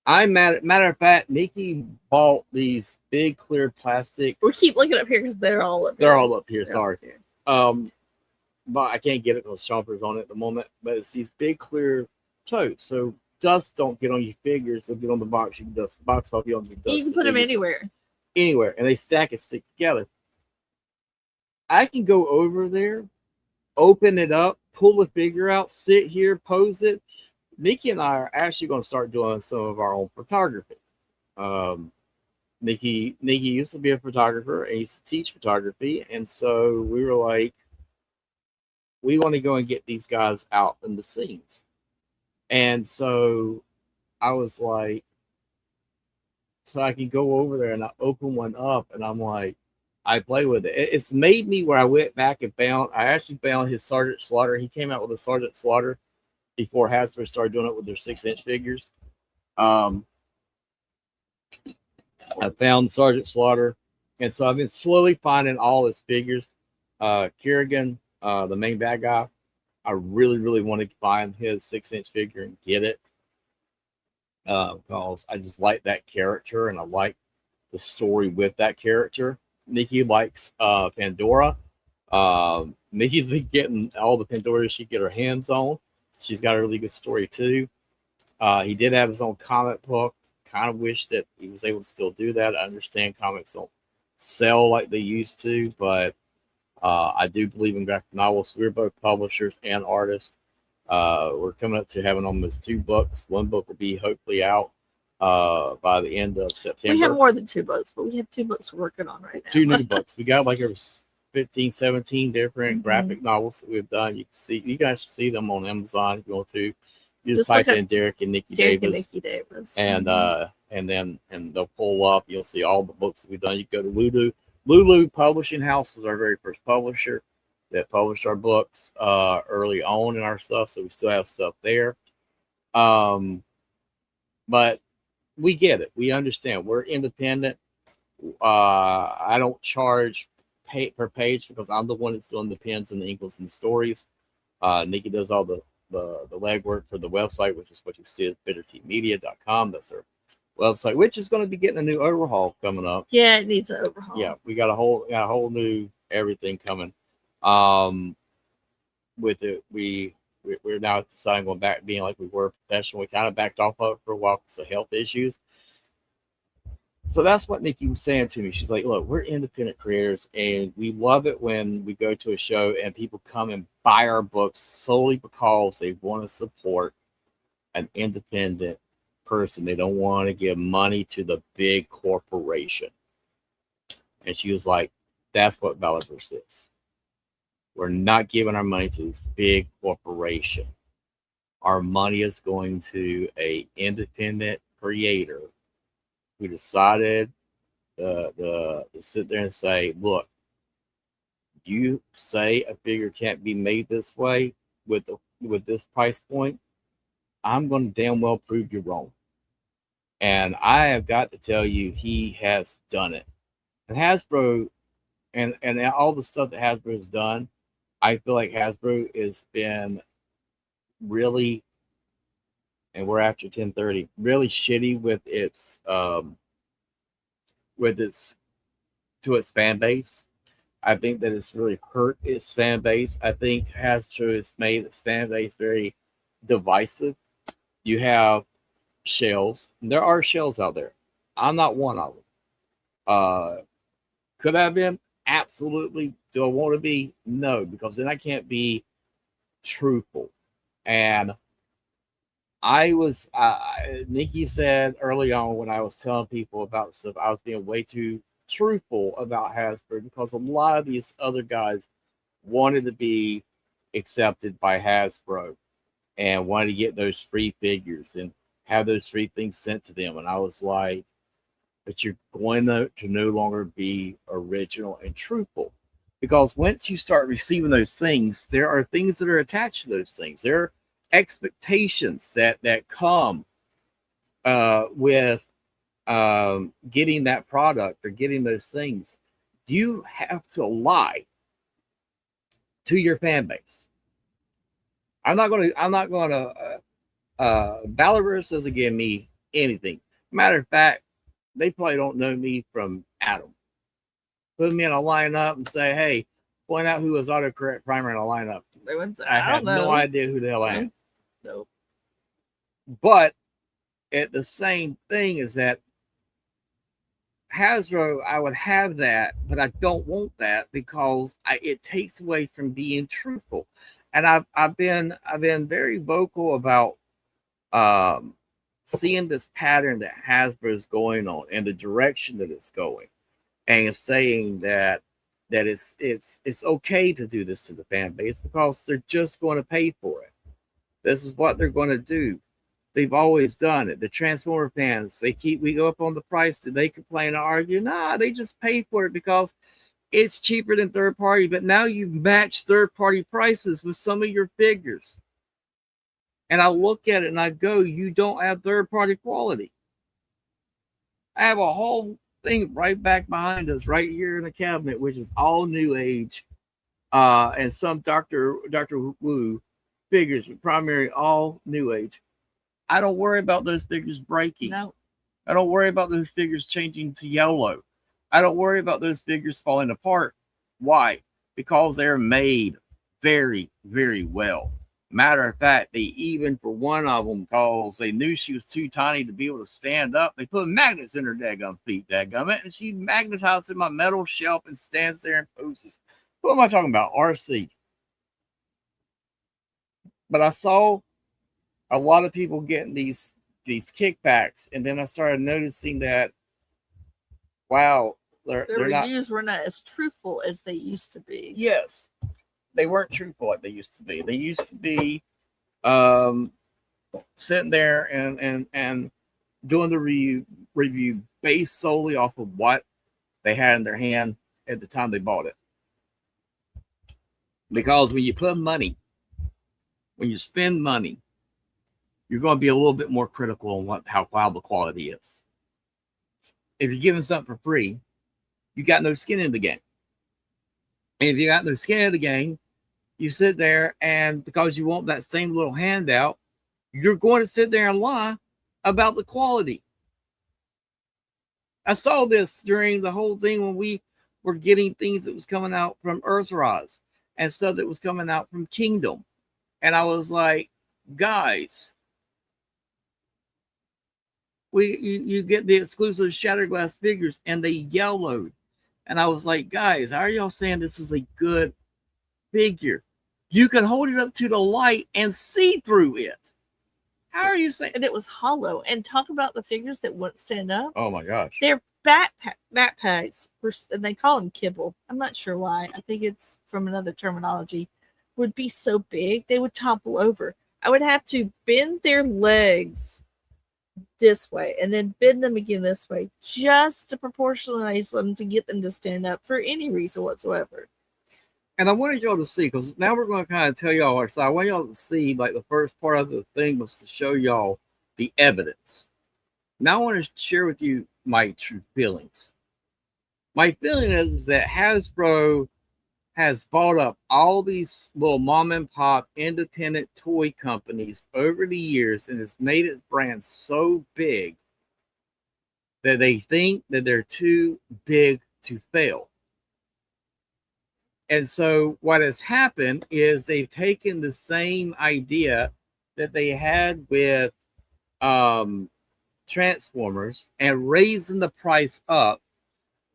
Matter of fact, Nikki bought these big clear plastic. We keep looking up here because they're all up. They're all up here. They're sorry, here. But I can't get it because Chomper's on it at the moment. But it's these big clear totes, so dust don't get on your figures. They'll get on the box. You can dust the box off. You don't get dust. You can put them anywhere. Anywhere, and they stack and stick together. I can go over there, open it up, pull the figure out, sit here, pose it. Nikki and I are actually going to start doing some of our own photography. Nikki used to be a photographer and used to teach photography, and so we were like, we want to go and get these guys out in the scenes. And so I was like, so I can go over there and I open one up, and I'm like, I play with it. It's made me where I went back and I actually found his Sergeant Slaughter. He came out with a Sergeant Slaughter before Hasbro started doing it with their 6-inch figures. I found Sergeant Slaughter, and so I've been slowly finding all his figures. Kerrigan, the main bad guy, I really, really want to find his 6-inch figure and get it because I just like that character and I like the story with that character. Nikki likes Pandora. Nikki's been getting all the Pandora she can get her hands on. She's got a really good story too. He did have his own comic book. Kind of wish that he was able to still do that. I understand comics don't sell like they used to, but I do believe in graphic novels. We're both publishers and artists. We're coming up to having almost 2 books. One book will be hopefully out by the end of September. We have more than 2 books, but we have 2 books we're working on right now. 2 new books. We got like over 15, 17 different graphic novels that we've done. You can see, you guys should see them on Amazon if you want to. You just type in Derek and Nikki Davis. And and they'll pull up. You'll see all the books that we've done. You go to Lulu. Lulu Publishing House was our very first publisher that published our books early on in our stuff, so we still have stuff there. But we get it. We understand. We're independent. I don't charge per page because I'm the one that's doing the pens and the inkles and the stories. Nikki does all the legwork for the website, which is what you see at bitterteamedia.com. That's our website, which is going to be getting a new overhaul coming up. Yeah, it needs an overhaul. Yeah, we got a whole new everything coming. With it, we're now deciding going back being like we were professional. We kind of backed off of it for a while because of health issues. So that's what Nikki was saying to me. She's like, look, we're independent creators, and we love it when we go to a show and people come and buy our books solely because they want to support an independent person. They don't want to give money to the big corporation. And she was like, that's what Valorverse is. We're not giving our money to this big corporation. Our money is going to a independent creator who decided to sit there and say, look, you say a figure can't be made this way with this price point, I'm going to damn well prove you wrong. And I have got to tell you, he has done it. And Hasbro and all the stuff that Hasbro has done, I feel like Hasbro has been really, and we're after 10:30, really shitty with its to its fan base. I think that it's really hurt its fan base. I think Hasbro has made its fan base very divisive. You have shells. There are shells out there. I'm not one of them. Could I have been? Absolutely. Do I want to be? No, because then I can't be truthful. And Nikki said early on when I was telling people about stuff, I was being way too truthful about Hasbro because a lot of these other guys wanted to be accepted by Hasbro and wanted to get those free figures and have those free things sent to them. And I was like, but you're going to no longer be original and truthful. Because once you start receiving those things, there are things that are attached to those things. There are expectations that come with getting that product or getting those things. You have to lie to your fan base. Valorverse doesn't give me anything. Matter of fact, they probably don't know me from Adam. Put me in a lineup and say, hey, point out who was autocorrect primer in a lineup. They wouldn't say, I have no idea who the hell I am. Nope. But at the same thing is that Hasbro, I would have that, but I don't want that because it takes away from being truthful. And I've been very vocal about seeing this pattern that Hasbro is going on and the direction that it's going, and saying that it's okay to do this to the fan base because they're just going to pay for it. This is what they're going to do. They've always done it. The Transformer fans, we go up on the price. Do they complain and argue? Nah, they just pay for it because it's cheaper than third party. But now you match third party prices with some of your figures. And I look at it and I go, you don't have third party quality. I have a whole thing right back behind us, right here in the cabinet, which is all New Age, and some Dr. Wu figures, primary all New Age. I don't worry about those figures breaking. No. I don't worry about those figures changing to yellow. I don't worry about those figures falling apart. Why? Because they're made very, very well. Matter of fact, they even for one of them, because they knew she was too tiny to be able to stand up, they put magnets in her daggum feet, dadgummit, and she magnetized in my metal shelf and stands there and poses What am I talking about? RC. But I saw a lot of people getting these kickbacks, and then I started noticing that, wow, Their they're not. reviews were not as truthful as they used to be. Yes, they weren't truthful like they used to be. They used to be um, sitting there and doing the review based solely off of what they had in their hand at the time they bought it. Because when you put money, when you spend money, you're going to be a little bit more critical on how the quality is. If you're giving something for free, you got no skin in the game. And if you got no skin in the game, you sit there, and because you want that same little handout, you're going to sit there and lie about the quality. I saw this during the whole thing when we were getting things that was coming out from Earthrise and stuff that was coming out from Kingdom. And I was like, guys, you get the exclusive Shatterglass figures and they yellowed. And I was like, guys, how are y'all saying this is a good figure? You can hold it up to the light and see through it. How are you saying? And it was hollow. And talk about the figures that wouldn't stand up. Oh my gosh. Their backpacks, and they call them kibble. I'm not sure why. I think it's from another terminology. Would be so big, they would topple over. I would have to bend their legs this way and then bend them again this way just to proportionalize them to get them to stand up for any reason whatsoever. And I wanted y'all to see, because now we're going to kind of tell y'all our side. I want y'all to see, like, the first part of the thing was to show y'all the evidence. Now I want to share with you my true feelings. My feeling is that Hasbro has bought up all these little mom and pop independent toy companies over the years and has made its brand so big that they think that they're too big to fail. And so what has happened is they've taken the same idea that they had with Transformers and raising the price up.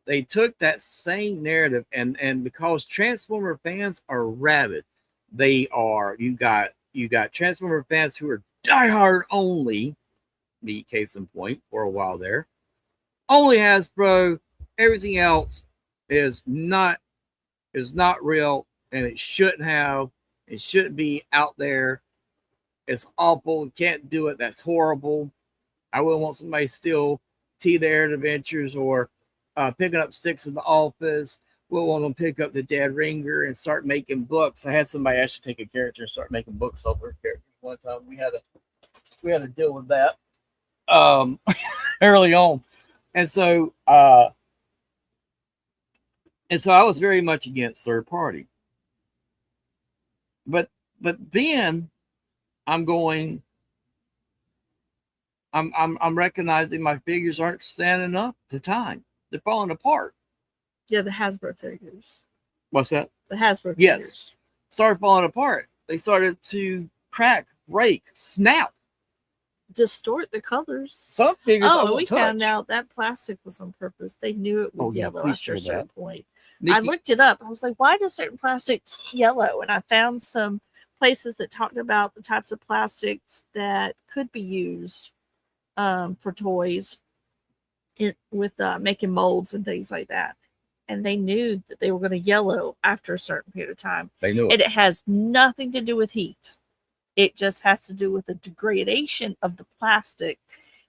They took that same narrative and because Transformer fans are rabid, you got Transformer fans who are diehard only, me case in point for a while there. Only Hasbro, everything else is not real, and it shouldn't be out there. It's awful. Can't do it. That's horrible. I wouldn't want somebody steal T There Adventures or picking up sticks in the office. We'll want them to pick up the Dead Ringer and start making books. I had somebody actually take a character and start making books off their characters one time. We had to deal with that early on. And so I was very much against third party. But then I'm recognizing my figures aren't standing up to time. They're falling apart. Yeah, the Hasbro figures. What's that? The Hasbro figures. Yes. Started falling apart. They started to crack, break, snap. Distort the colors. Some figures we found out that plastic was on purpose. They knew it would yellow after a certain point. Nikki, I looked it up. I was like, why does certain plastics yellow? And I found some places that talked about the types of plastics that could be used for toys with making molds and things like that. And they knew that they were going to yellow after a certain period of time. They knew it. And it has nothing to do with heat. It just has to do with the degradation of the plastic,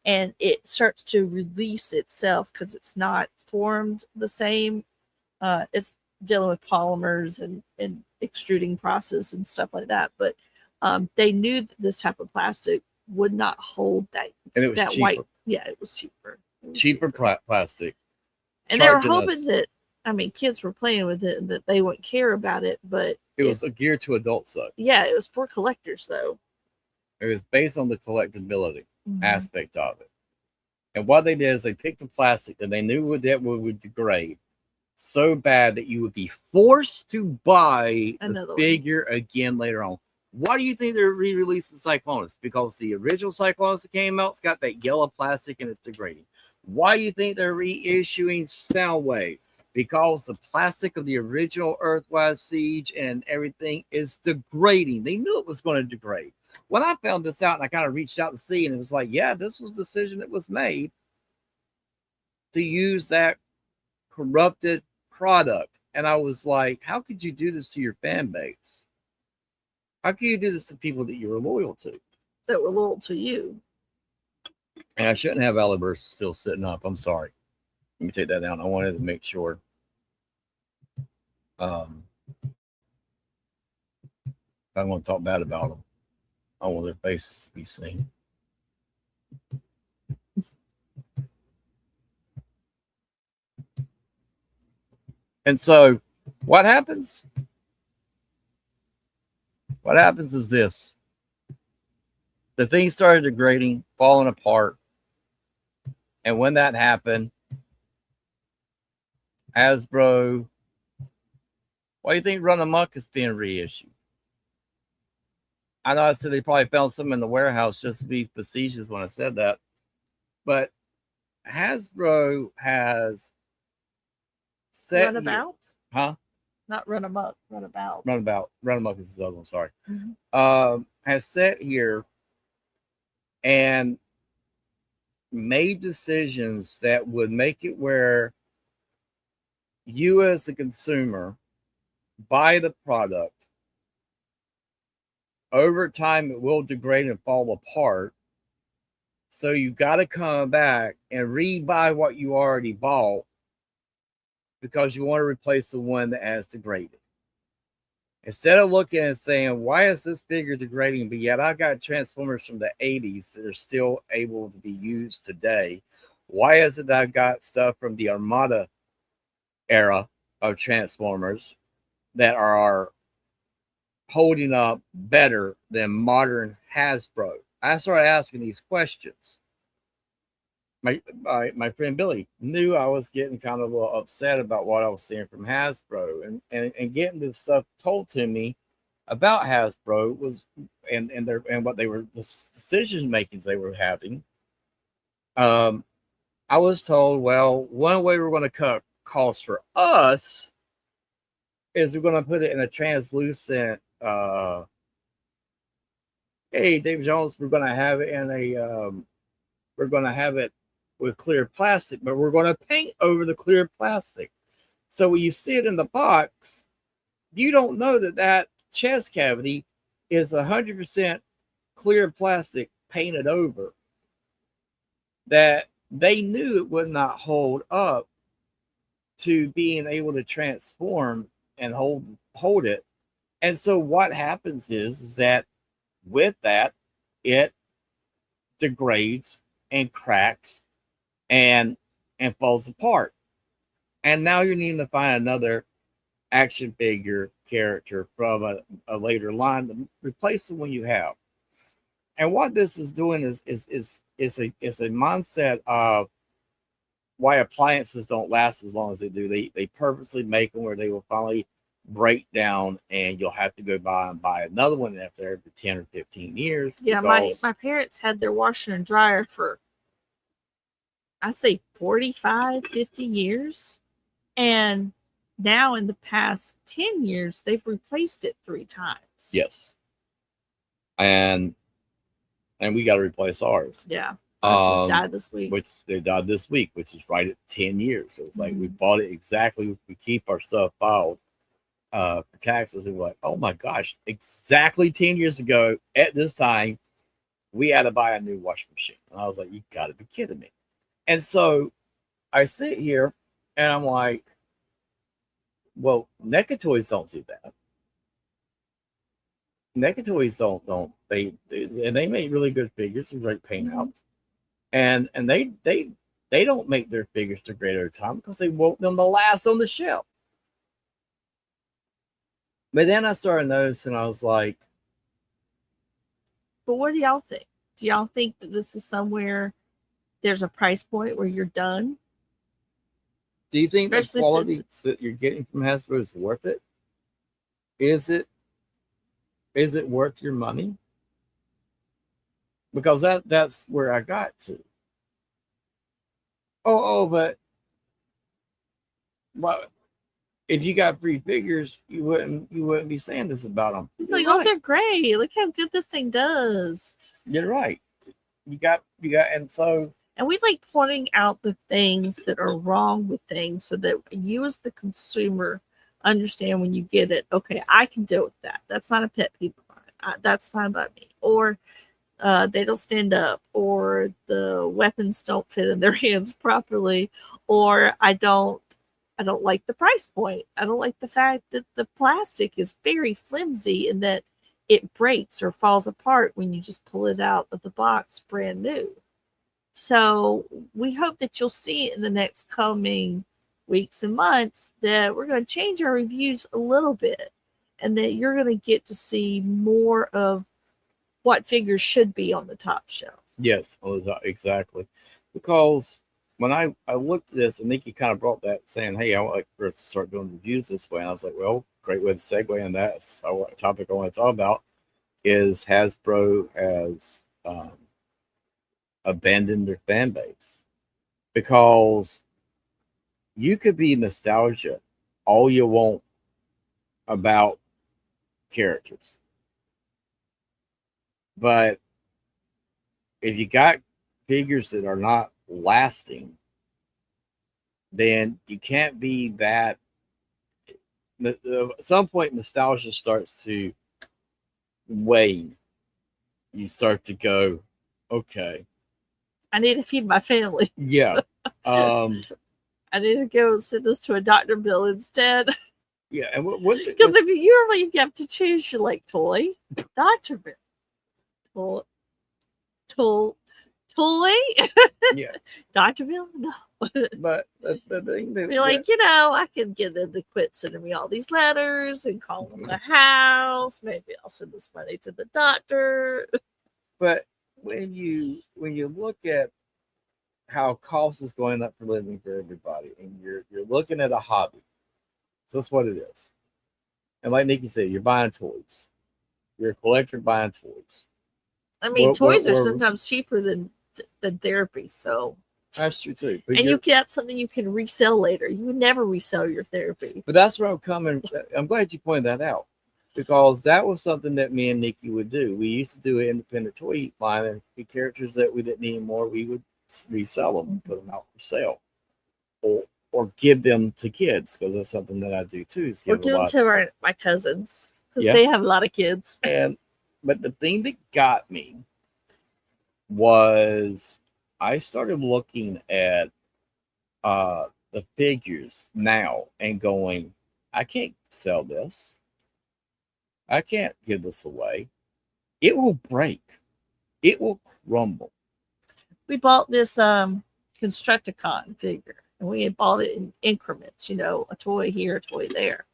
and it starts to release itself because it's not formed the same. It's dealing with polymers and extruding process and stuff like that. But they knew that this type of plastic would not hold that. And it was that cheaper. White. Yeah, it was cheaper. Cheaper plastic. And they were hoping that, kids were playing with it and that they wouldn't care about it, but it was geared to adults, though. Yeah, it was for collectors, though. It was based on the collectability aspect of it. And what they did is they picked the plastic that they knew would degrade so bad that you would be forced to buy the figure again later on. Why do you think they're re-releasing Cyclonus? Because the original Cyclonus that came out, it's got that yellow plastic and it's degrading. Why do you think they're reissuing Soundwave? because the plastic of the original Earthwise Siege and everything is degrading. They knew it was going to degrade. When I found this out and I kind of reached out to see, and it was like, yeah, this was a decision that was made to use that corrupted product. And I was like, how could you do this to your fan base? How can you do this to people that you were loyal to? That were loyal to you. And I shouldn't have Aliburst still sitting up. I'm sorry. Let me take that down. I wanted to make sure. I want to talk bad about them. I want their faces to be seen. And so what happens? What happens is this. The thing started degrading, falling apart. And when that happened, Hasbro, why do you think Run Amok is being reissued? I know I said they probably found some in the warehouse just to be facetious when I said that. But Hasbro has set Runabout? Huh? Not Run Amok, Runabout. Run Amok is his other one, sorry. Has set here and made decisions that would make it where you as a consumer buy the product. Over time, it will degrade and fall apart. So you got to come back and rebuy what you already bought because you want to replace the one that has degraded. Instead of looking and saying, why is this figure degrading? But yet I got Transformers from the 80s that are still able to be used today. Why is it that I got stuff from the Armada era of Transformers that are holding up better than modern Hasbro? I started asking these questions. My friend Billy knew I was getting kind of a little upset about what I was seeing from Hasbro, and getting this stuff told to me about Hasbro was and what they were, the decision makings they were having. I was told, well, one way we're going to cut costs for us is we're going to put it in a translucent. Hey, David Jones, we're going to have it in a. We're going to have it with clear plastic, but we're going to paint over the clear plastic. So when you see it in the box, you don't know that that chest cavity is 100% clear plastic painted over. That they knew it would not hold up to being able to transform and hold it. And so what happens is that with that, it degrades and cracks and falls apart. And now you're needing to find another action figure character from a later line to replace the one you have. And what this is doing is a mindset of why appliances don't last as long as they do. They purposely make them where they will finally break down and you'll have to go by and buy another one after every 10 or 15 years. Yeah, my parents had their washer and dryer for, I say 45, 50 years. And now in the past 10 years, they've replaced it 3 times. Yes. And we got to replace ours. Yeah. Ours just died this week. Which they died this week, which is right at 10 years. So it's like we bought it exactly. We keep our stuff filed for taxes. And we're like, oh my gosh, exactly 10 years ago at this time, we had to buy a new washing machine. And I was like, you got to be kidding me. And so I sit here and I'm like, well, NECA toys don't do that. NECA toys don't they make really good figures and great paint outs. And they don't make their figures degrade over time because they want them to last on the shelf. But then I started noticing, I was like, but what do y'all think? Do y'all think that this is somewhere there's a price point where you're done? Do you think the quality that you're getting from Hasbro is worth it? Is it worth your money? Because that's where I got to. But Well, if you got free figures, you wouldn't be saying this about them. Like, oh, they're great. Look how good this thing does. You're right. You got, and so. And we like pointing out the things that are wrong with things so that you as the consumer understand when you get it, okay, I can deal with that. That's not a pet peeve. That's fine by me. Or they don't stand up, or the weapons don't fit in their hands properly, or I don't like the price point. I don't like the fact that the plastic is very flimsy and that it breaks or falls apart when you just pull it out of the box brand new. So we hope that you'll see in the next coming weeks and months that we're going to change our reviews a little bit and that you're going to get to see more of what figures should be on the top shelf. Yes, exactly. Because when I looked at this, and Nikki kind of brought that saying, hey, I want to start doing reviews this way. And I was like, well, great way to segue in that. So a topic I want to talk about is Hasbro has abandoned their fan base. Because you could be nostalgia all you want about characters. But if you got figures that are not lasting, then you can't be that. At some point, nostalgia starts to wane. You start to go, okay, I need to feed my family. Yeah. I need to go send this to a doctor bill instead. Yeah. And because if you really have to choose, you're like toy, doctor bill, toy, yeah, doctor bill, no. But the thing that you're like, I can get them to quit sending me all these letters and call them the house. Maybe I'll send this money to the doctor. But when you look at how cost is going up for living for everybody, and you're looking at a hobby, so that's what it is. And like Nikki said, you're buying toys. You're a collector buying toys. I mean, toys are sometimes cheaper than therapy, so that's true too. But and you get something you can resell later. You would never resell your therapy. But that's where I'm coming. I'm glad you pointed that out, because that was something that me and Nikki would do. We used to do an independent toy line, and the characters that we didn't need anymore, we would resell them and put them out for sale, or give them to kids, because that's something that I do too. Is give them to my cousins, because they have a lot of kids. But the thing that got me was I started looking at the figures now and going, I can't sell this. I can't give this away. It will break. It will crumble. We bought this Constructicon figure, and we had bought it in increments, a toy here, a toy there.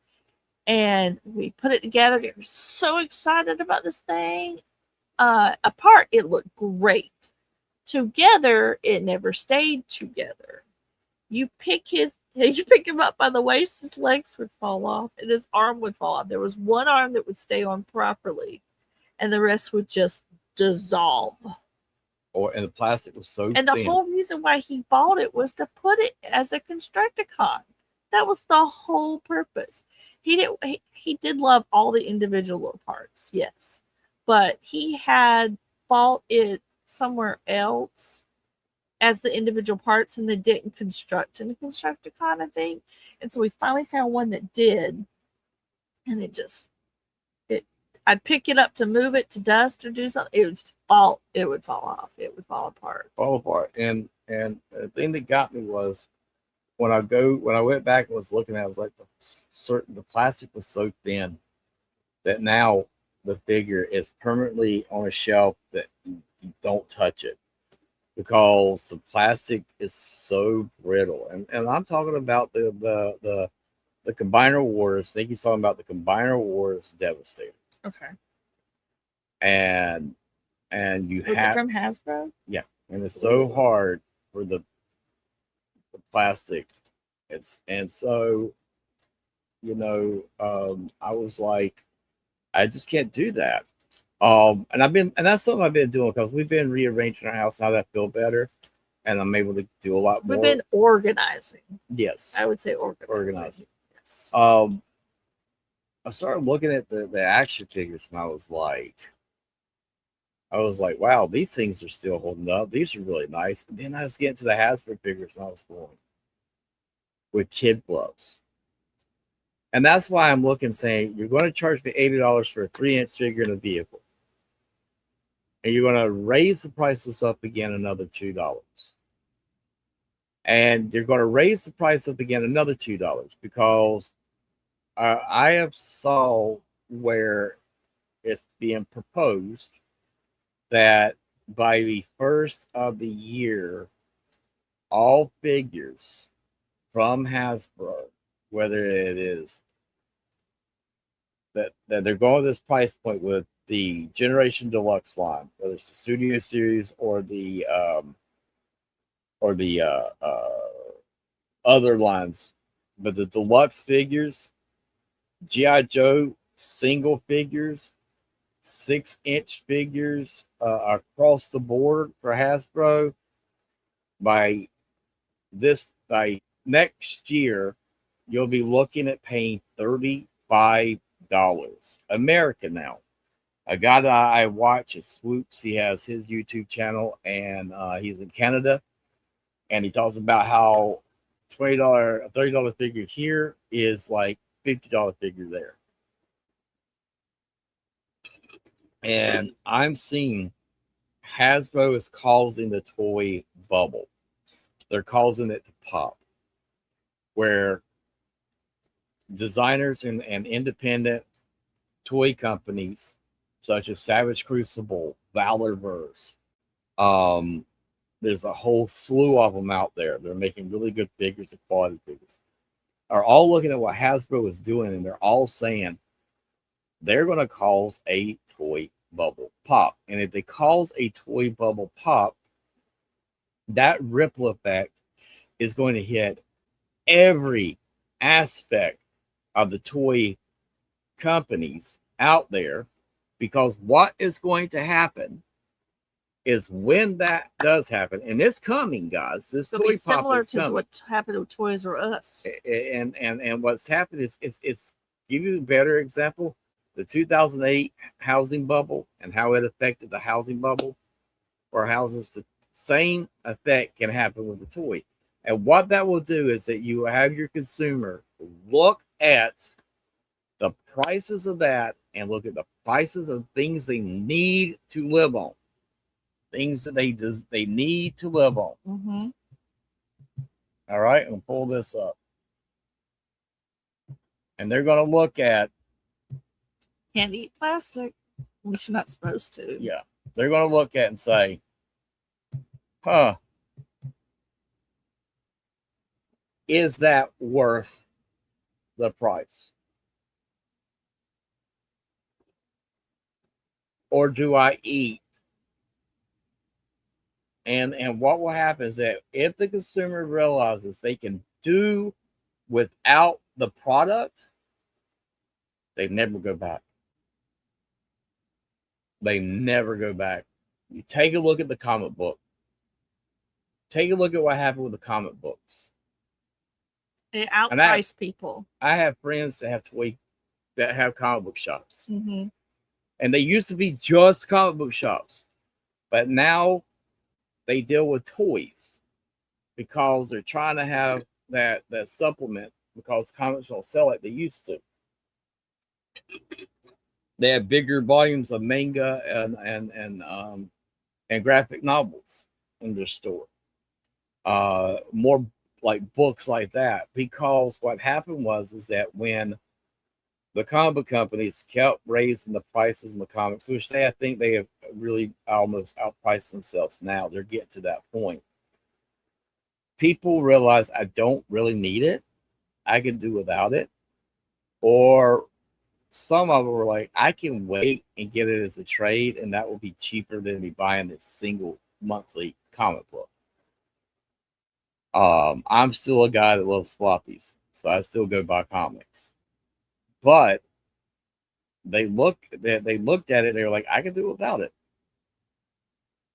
And we put it together. We were so excited about this thing. Apart, it looked great. Together, it never stayed together. You pick him up by the waist, his legs would fall off, and his arm would fall off. There was one arm that would stay on properly, and the rest would just dissolve. And the plastic was so and thin. The whole reason why he bought it was to put it as a Constructicon. That was the whole purpose. He did love all the individual parts, yes, but he had bought it somewhere else as the individual parts, and they didn't construct in the Constructicon, I think. And so we finally found one that did, and I'd pick it up to move it to dust or do something. It would fall off. It would fall apart. And the thing that got me was when I went back and was looking at it, I was like, the plastic was so thin that now the figure is permanently on a shelf that you don't touch it, because the plastic is so brittle. And I'm talking about the Combiner Wars. I think he's talking about the Combiner Wars Devastator. Okay. And you was it from Hasbro? Yeah, and it's so hard for the plastic. So I was like, I just can't do that. And that's something I've been doing, because we've been rearranging our house now that I feel better. and I'm able to do a lot more. We've been organizing. Yes, I would say organizing. organizing. Yes. I started looking at the action figures, and I was like, wow, these things are still holding up. These are really nice. And then I was getting to the Hasbro figures, and I was going with kid gloves. And that's why I'm looking, saying, you're going to charge me $80 for a 3-inch figure in a vehicle. And you're going to raise the prices up again another $2. And you're going to raise the price up again another $2 because I have saw where it's being proposed that by the first of the year, all figures from Hasbro, whether it is that they're going to this price point with the Generation Deluxe line, whether it's the Studio Series or the other lines, but the deluxe figures, G.I. Joe single figures, 6-inch figures across the board for Hasbro, by next year, you'll be looking at paying $35 American now. A guy that I watch is Swoops. He has his YouTube channel, and he's in Canada, and he talks about how $20, $30 figure here is like $50 figure there. And I'm seeing Hasbro is causing the toy bubble. They're causing it to pop, where designers and independent toy companies such as Savage Crucible, Valorverse, there's a whole slew of them out there. They're making really good figures and quality figures. Are all looking at what Hasbro is doing, and they're all saying they're going to cause a toy bubble pop. And if they cause a toy bubble pop, that ripple effect is going to hit every aspect of the toy companies out there, because what is going to happen is when that does happen, and it's coming, guys. This toy pop similar is to coming. what happened with Toys R Us. And what's happened is give you a better example: the 2008 housing bubble and how it affected the housing bubble or houses. The same effect can happen with the toy. And what that will do is that you have your consumer look at the prices of that and look at the prices of things they need to live on. Things that they need to live on. Mm-hmm. All right, I'm gonna pull this up, and they're gonna look at. Can't eat plastic unless you're not supposed to. Yeah, they're gonna look at and say, "Huh, is that worth the price, or do I eat?" And what will happen is that if the consumer realizes they can do without the product, they never go back. They never go back. You take a look at the comic book. Take a look at what happened with the comic books. It outpriced people. I have friends that have comic book shops. Mm-hmm. And they used to be just comic book shops. But now they deal with toys because they're trying to have that supplement, because comics don't sell like they used to. They have bigger volumes of manga and graphic novels in their store. More like books like that, because what happened is that when the comic book companies kept raising the prices in the comics, which I think they have really almost outpriced themselves now. They're getting to that point. People realize I don't really need it. I can do without it. Or some of them were like, I can wait and get it as a trade, and that will be cheaper than me buying this single monthly comic book. I'm still a guy that loves floppies, so I still go buy comics. But they looked at it, they were like, I can do without it.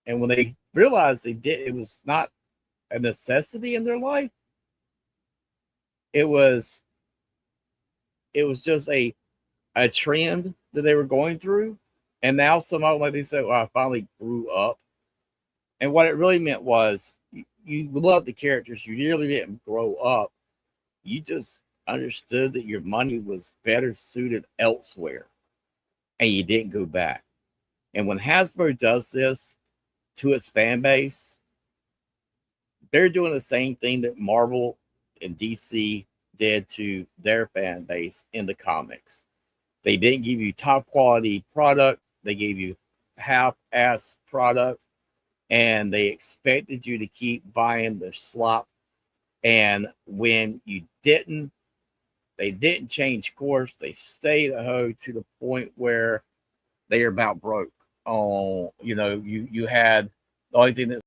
And when they realized it was not a necessity in their life. It was just a trend that they were going through. And now somehow like they said, well, I finally grew up. And what it really meant was you loved the characters. You really didn't grow up. You just understood that your money was better suited elsewhere. And you didn't go back. And when Hasbro does this to its fan base, they're doing the same thing that Marvel and DC did to their fan base in the comics. They didn't give you top quality product. They gave you half-ass product, and they expected you to keep buying the slop. And when you didn't, they didn't change course. They stayed a hoe to the point where they are about broke. Oh, you had the only thing that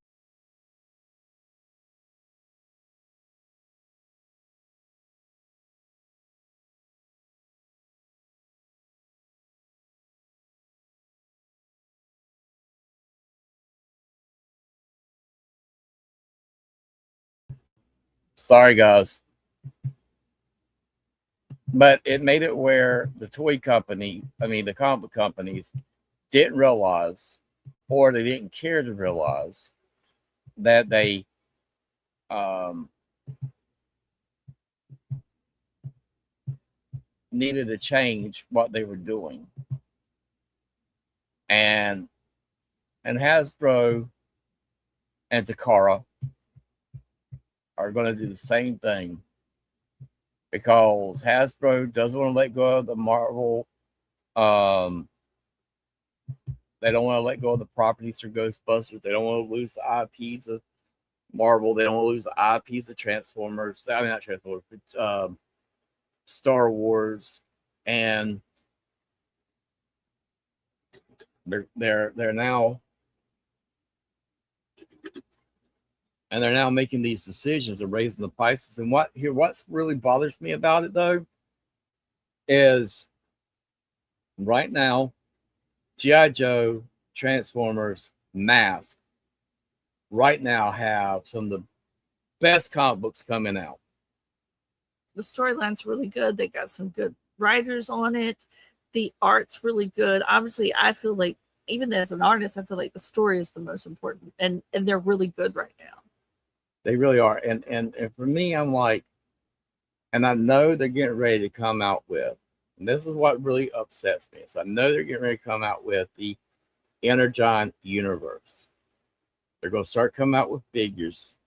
sorry guys, but it made it where the the comic book companies didn't realize, or they didn't care to realize, that they um, needed to change what they were doing. And Hasbro and Takara are going to do the same thing, because Hasbro doesn't want to let go of the Marvel. They don't want to let go of the properties for Ghostbusters. They don't want to lose the IPs of Marvel. They don't want to lose the IPs of Transformers. I mean, not Transformers, but Star Wars. And they're now making these decisions of raising the prices. And what's really bothers me about it though is right now, G.I. Joe, Transformers, Mask right now have some of the best comic books coming out. The storyline's really good. They got some good writers on it. The art's really good. Obviously, I feel like even as an artist, I feel like the story is the most important, and they're really good right now. They really are. And for me, I'm like, and I know they're getting ready to come out with, and this is what really upsets me, is I know they're getting ready to come out with the Energon universe. They're going to start coming out with figures,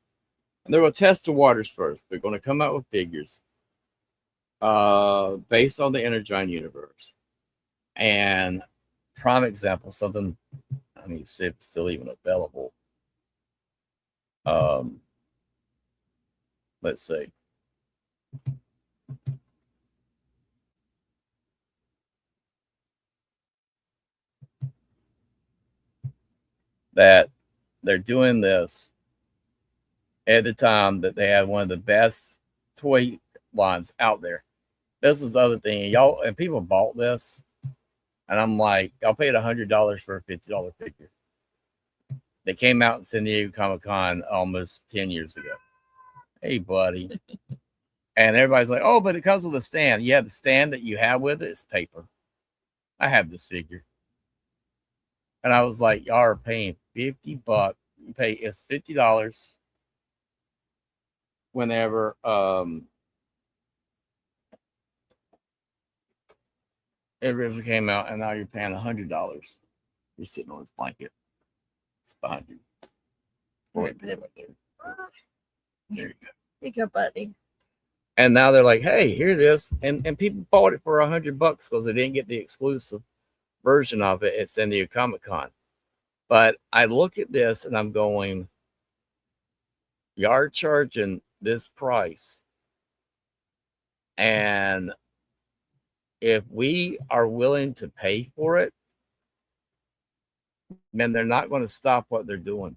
and they're going to test the waters first. They're going to come out with figures based on the Energon universe. And prime example, something, I mean, see if it's still even available. Let's see. That they're doing this at the time that they had one of the best toy lines out there. This is the other thing, y'all, and people bought this, and I'm like, y'all paid $100 for a $50 figure. They came out in San Diego Comic-Con almost 10 years ago. Hey, buddy. And everybody's like, oh, but it comes with a stand. Yeah, the stand that you have with it is paper. I have this figure. And I was like, y'all are paying $50. You pay, it's $50 whenever it originally came out, and now you're paying $100. You're sitting on this blanket. It's behind you. Right there. There you go. You go, buddy. And now they're like, hey, here it is. And people bought it for $100 because they didn't get the exclusive version of it at San Diego Comic-Con. But I look at this and I'm going, y'all are charging this price. And if we are willing to pay for it, man, they're not going to stop what they're doing.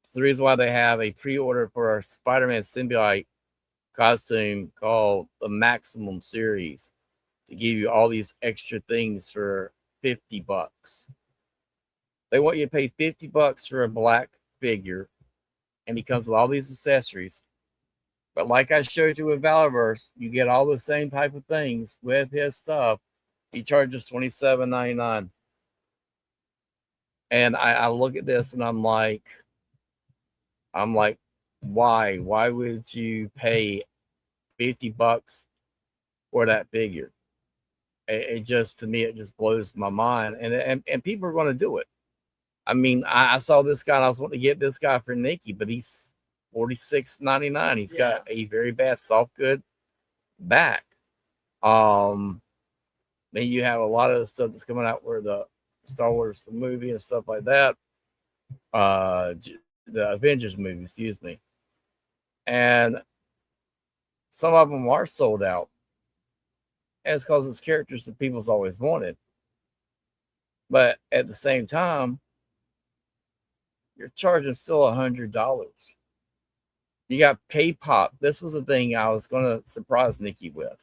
It's the reason why they have a pre-order for our Spider-Man symbiote costume called the Maximum Series, to give you all these extra things for $50. They want you to pay $50 for a black figure and he comes with all these accessories. But like I showed you with Valorverse, you get all the same type of things with his stuff. He charges $27.99. And I look at this and I'm like, why? Why would you pay $50 for that figure? It just, to me, it just blows my mind. And people are going to do it. I mean, I saw this guy and I was wanting to get this guy for Nikki, but he's $46.99. He's got a very bad soft good back. Then you have a lot of the stuff that's coming out where the Star Wars the movie and stuff like that. The Avengers movie, excuse me. And some of them are sold out. And it's because it's characters that people's always wanted. But at the same time, you're charging still $100. You got K-pop. This was the thing I was going to surprise Nikki with.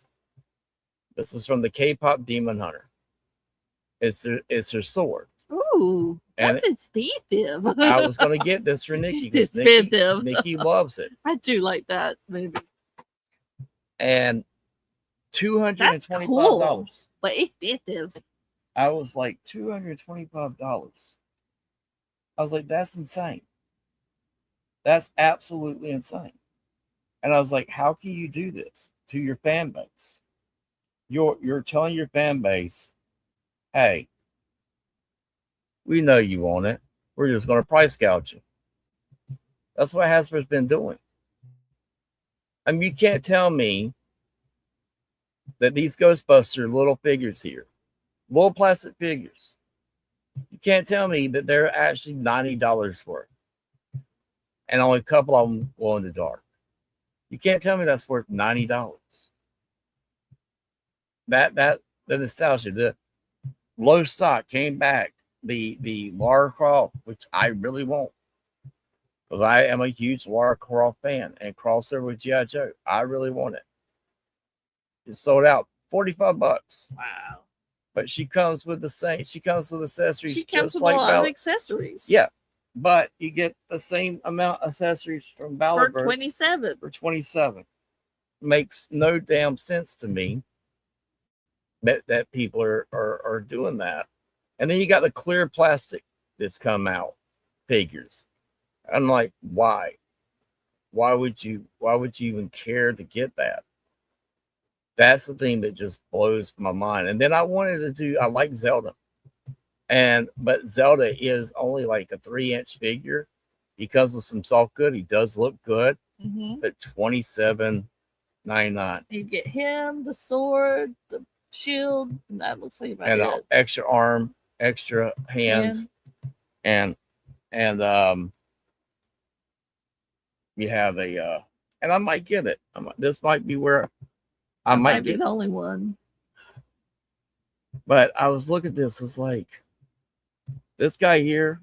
This is from the K-pop Demon Hunter. It's her sword. Ooh, that's expensive. I was going to get this for Nikki because Nikki loves it. I do like that movie. And $225. That's cool, but expensive. I was like, $225. I was like, that's insane. That's absolutely insane. And I was like, how can you do this to your fan base? You're telling your fan base, hey, we know you want it. We're just going to price gouge you. That's what Hasbro's been doing. I mean, you can't tell me that these Ghostbuster little figures here, little plastic figures, you can't tell me that they're actually $90 worth. And only a couple of them glow in the dark. You can't tell me that's worth $90. The nostalgia, the low stock came back. The Lara Croft, which I really want, because I am a huge Lara Croft fan, and crossover with G.I. Joe, I really want it. It sold out $45. Wow! But she comes with the same. She comes with accessories. She comes with a lot of accessories. Yeah, but you get the same amount of accessories from Valorverse for $27. For $27, makes no damn sense to me. That people are doing that. And then you got the clear plastic that's come out figures. I'm like, why? Why would you even care to get that? That's the thing that just blows my mind. And then I like Zelda. But Zelda is only like a 3-inch figure because of some soft good. He does look good, but $27.99. You get him, the sword, the shield, and that looks like about it. Extra arm, extra hand, and you have a and I might get it. This might be where I might be the only one. But I was looking at this, it's like, this guy here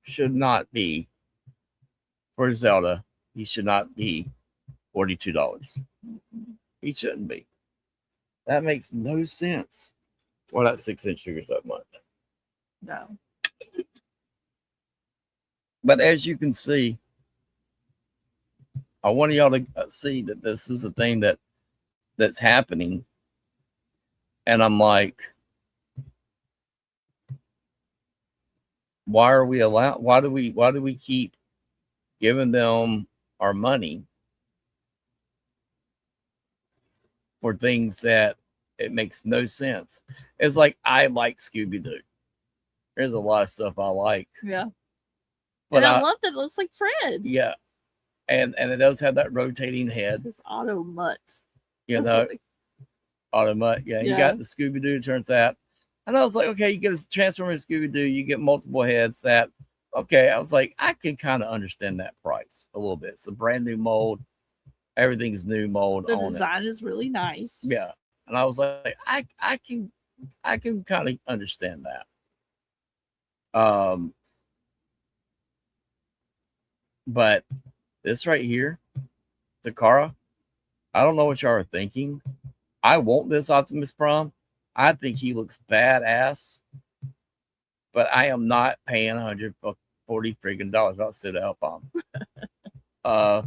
should not be, for Zelda, he should not be $42. He shouldn't be. That makes no sense. Well, that 6-inch figure's that much. No. But as you can see, I want y'all to see that this is a thing that's happening. And I'm like, why do we keep giving them our money for things that it makes no sense? It's like, I like Scooby-Doo. There's a lot of stuff I like. Yeah. But I love that it looks like Fred. Yeah. And it does have that rotating head. This is Auto Mutt. Auto Mutt. Yeah. You got the Scooby-Doo, turns out. And I was like, okay, you get a Transformer Scooby-Doo, you get multiple heads. Okay. I was like, I can kind of understand that price a little bit. It's a brand new mold. Everything's new mold. The design is really nice. Yeah. And I was like, I can kind of understand that. But this right here, Takara, I don't know what y'all are thinking. I want this Optimus Prime. I think he looks badass, but I am not paying $140 friggin' dollars. I'll sit up on.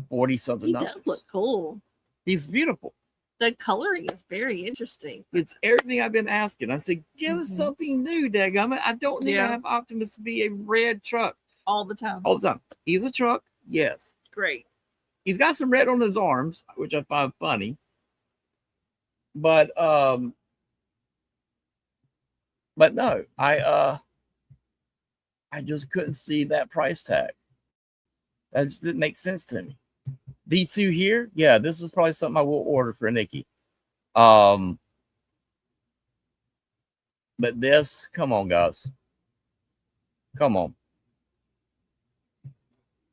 40 something He dollars. does look cool. He's beautiful. The coloring is very interesting. It's everything I've been asking. I said, give us something new, dadgummit. I don't need to have Optimus be a red truck all the time. All the time. He's a truck, yes. Great. He's got some red on his arms, which I find funny. But no, I just couldn't see that price tag. That just didn't make sense to me. These two here, yeah, this is probably something I will order for Nikki. But this, come on, guys. Come on.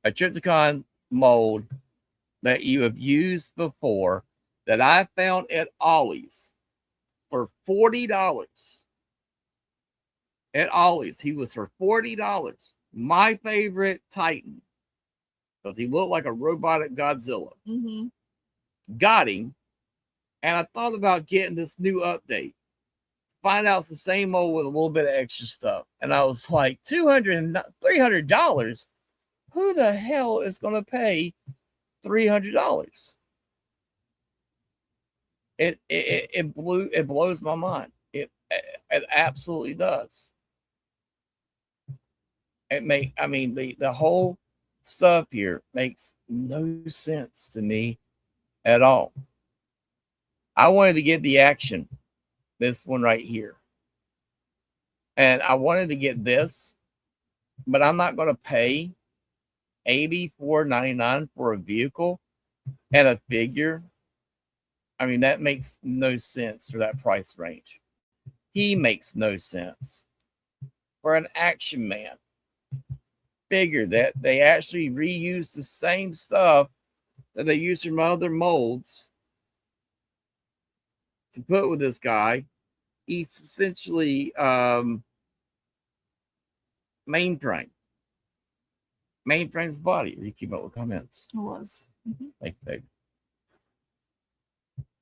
A Trypticon mold that you have used before that I found at Ollie's for $40. At Ollie's, he was for $40. My favorite Titan. Because he looked like a robotic Godzilla. Got him. And I thought about getting this new update. Find out it's the same old with a little bit of extra stuff. And I was like, $200, $300? Who the hell is going to pay $300? It blows my mind. It absolutely does. The whole stuff here makes no sense to me at all. I wanted to get the action, this one right here. And I wanted to get this, but I'm not going to pay $84.99 for a vehicle and a figure. I mean, that makes no sense for that price range. He makes no sense. For an Action Man figure that they actually reuse the same stuff that they use from other molds to put with this guy. He's essentially mainframe. Mainframe's body. You keep up with comments. It was. Thank you, baby.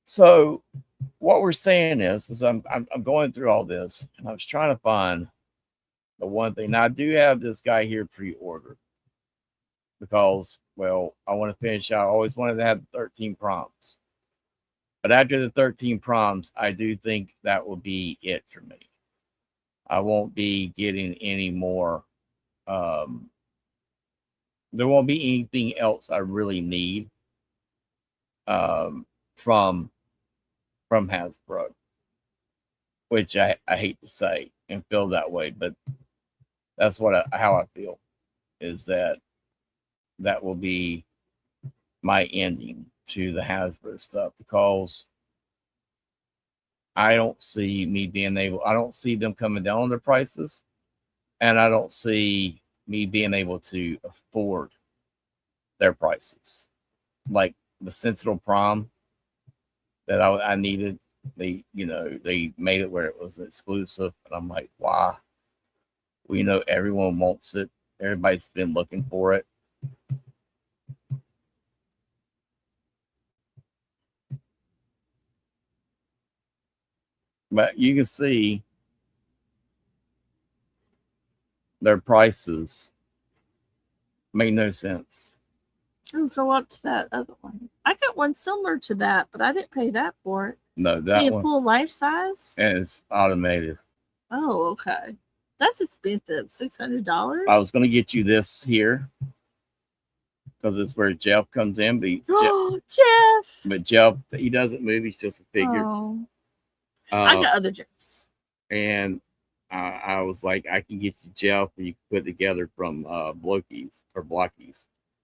So what we're saying is I'm going through all this, and I was trying to find the one thing. Now I do have this guy here pre-ordered because, well, I want to finish out. I always wanted to have 13 proms, but after the 13 proms, I do think that will be it for me. I won't be getting any more. There won't be anything else I really need from Hasbro, which I hate to say and feel that way, but that's how I feel, is that will be my ending to the Hasbro stuff, because I don't see them coming down on their prices, and I don't see me being able to afford their prices. Like the Sentinel Prom that I needed, they made it where it was exclusive, and I'm like, why? Well, everyone wants it. Everybody's been looking for it. But you can see their prices make no sense. Oh, go up to that other one. I got one similar to that, but I didn't pay that for it. No, that See, one. full life size? And it's automated. Oh, okay. That's expensive. $600. I was going to get you this here because it's where Jeff comes in. But Jeff! But Jeff, he doesn't move. He's just a figure. Oh. I got other Jeffs. And I was like, I can get you Jeff, and you can put together from Blockies.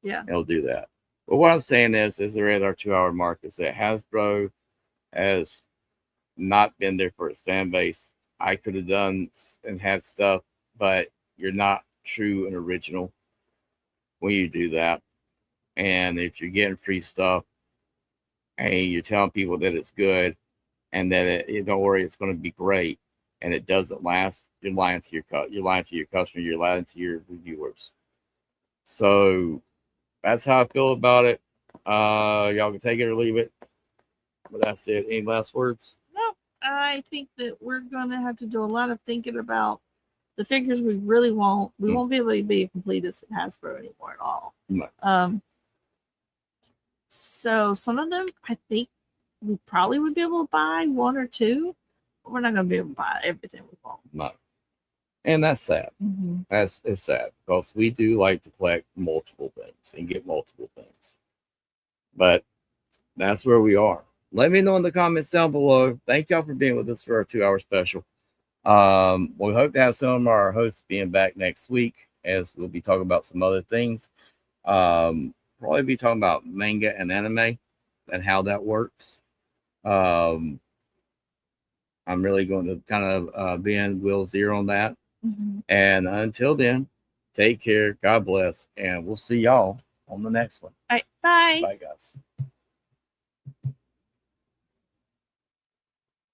Yeah. He'll do that. But what I'm saying is they're at our 2-hour mark, is that Hasbro has not been there for its fan base. I could have done and had stuff, but you're not true and original when you do that. And if you're getting free stuff and you're telling people that it's good and that don't worry, it's going to be great, and it doesn't last, you're lying to your customer, you're lying to your reviewers. So that's how I feel about it. Y'all can take it or leave it. But that's it. Any last words? No, I think that we're going to have to do a lot of thinking about the figures we really want. We won't be able to be a completist at Hasbro anymore at all. No. So some of them, I think we probably would be able to buy one or two, but we're not going to be able to buy everything we want. No. And that's sad. It's sad because we do like to collect multiple things and get multiple things. But that's where we are. Let me know in the comments down below. Thank y'all for being with us for our 2-hour special. We hope to have some of our hosts being back next week as we'll be talking about some other things. Probably be talking about manga and anime and how that works. I'm really going to kind of be in Will Zero on that. And until then, take care, God bless, and we'll see y'all on the next one. All right, bye. Bye, guys.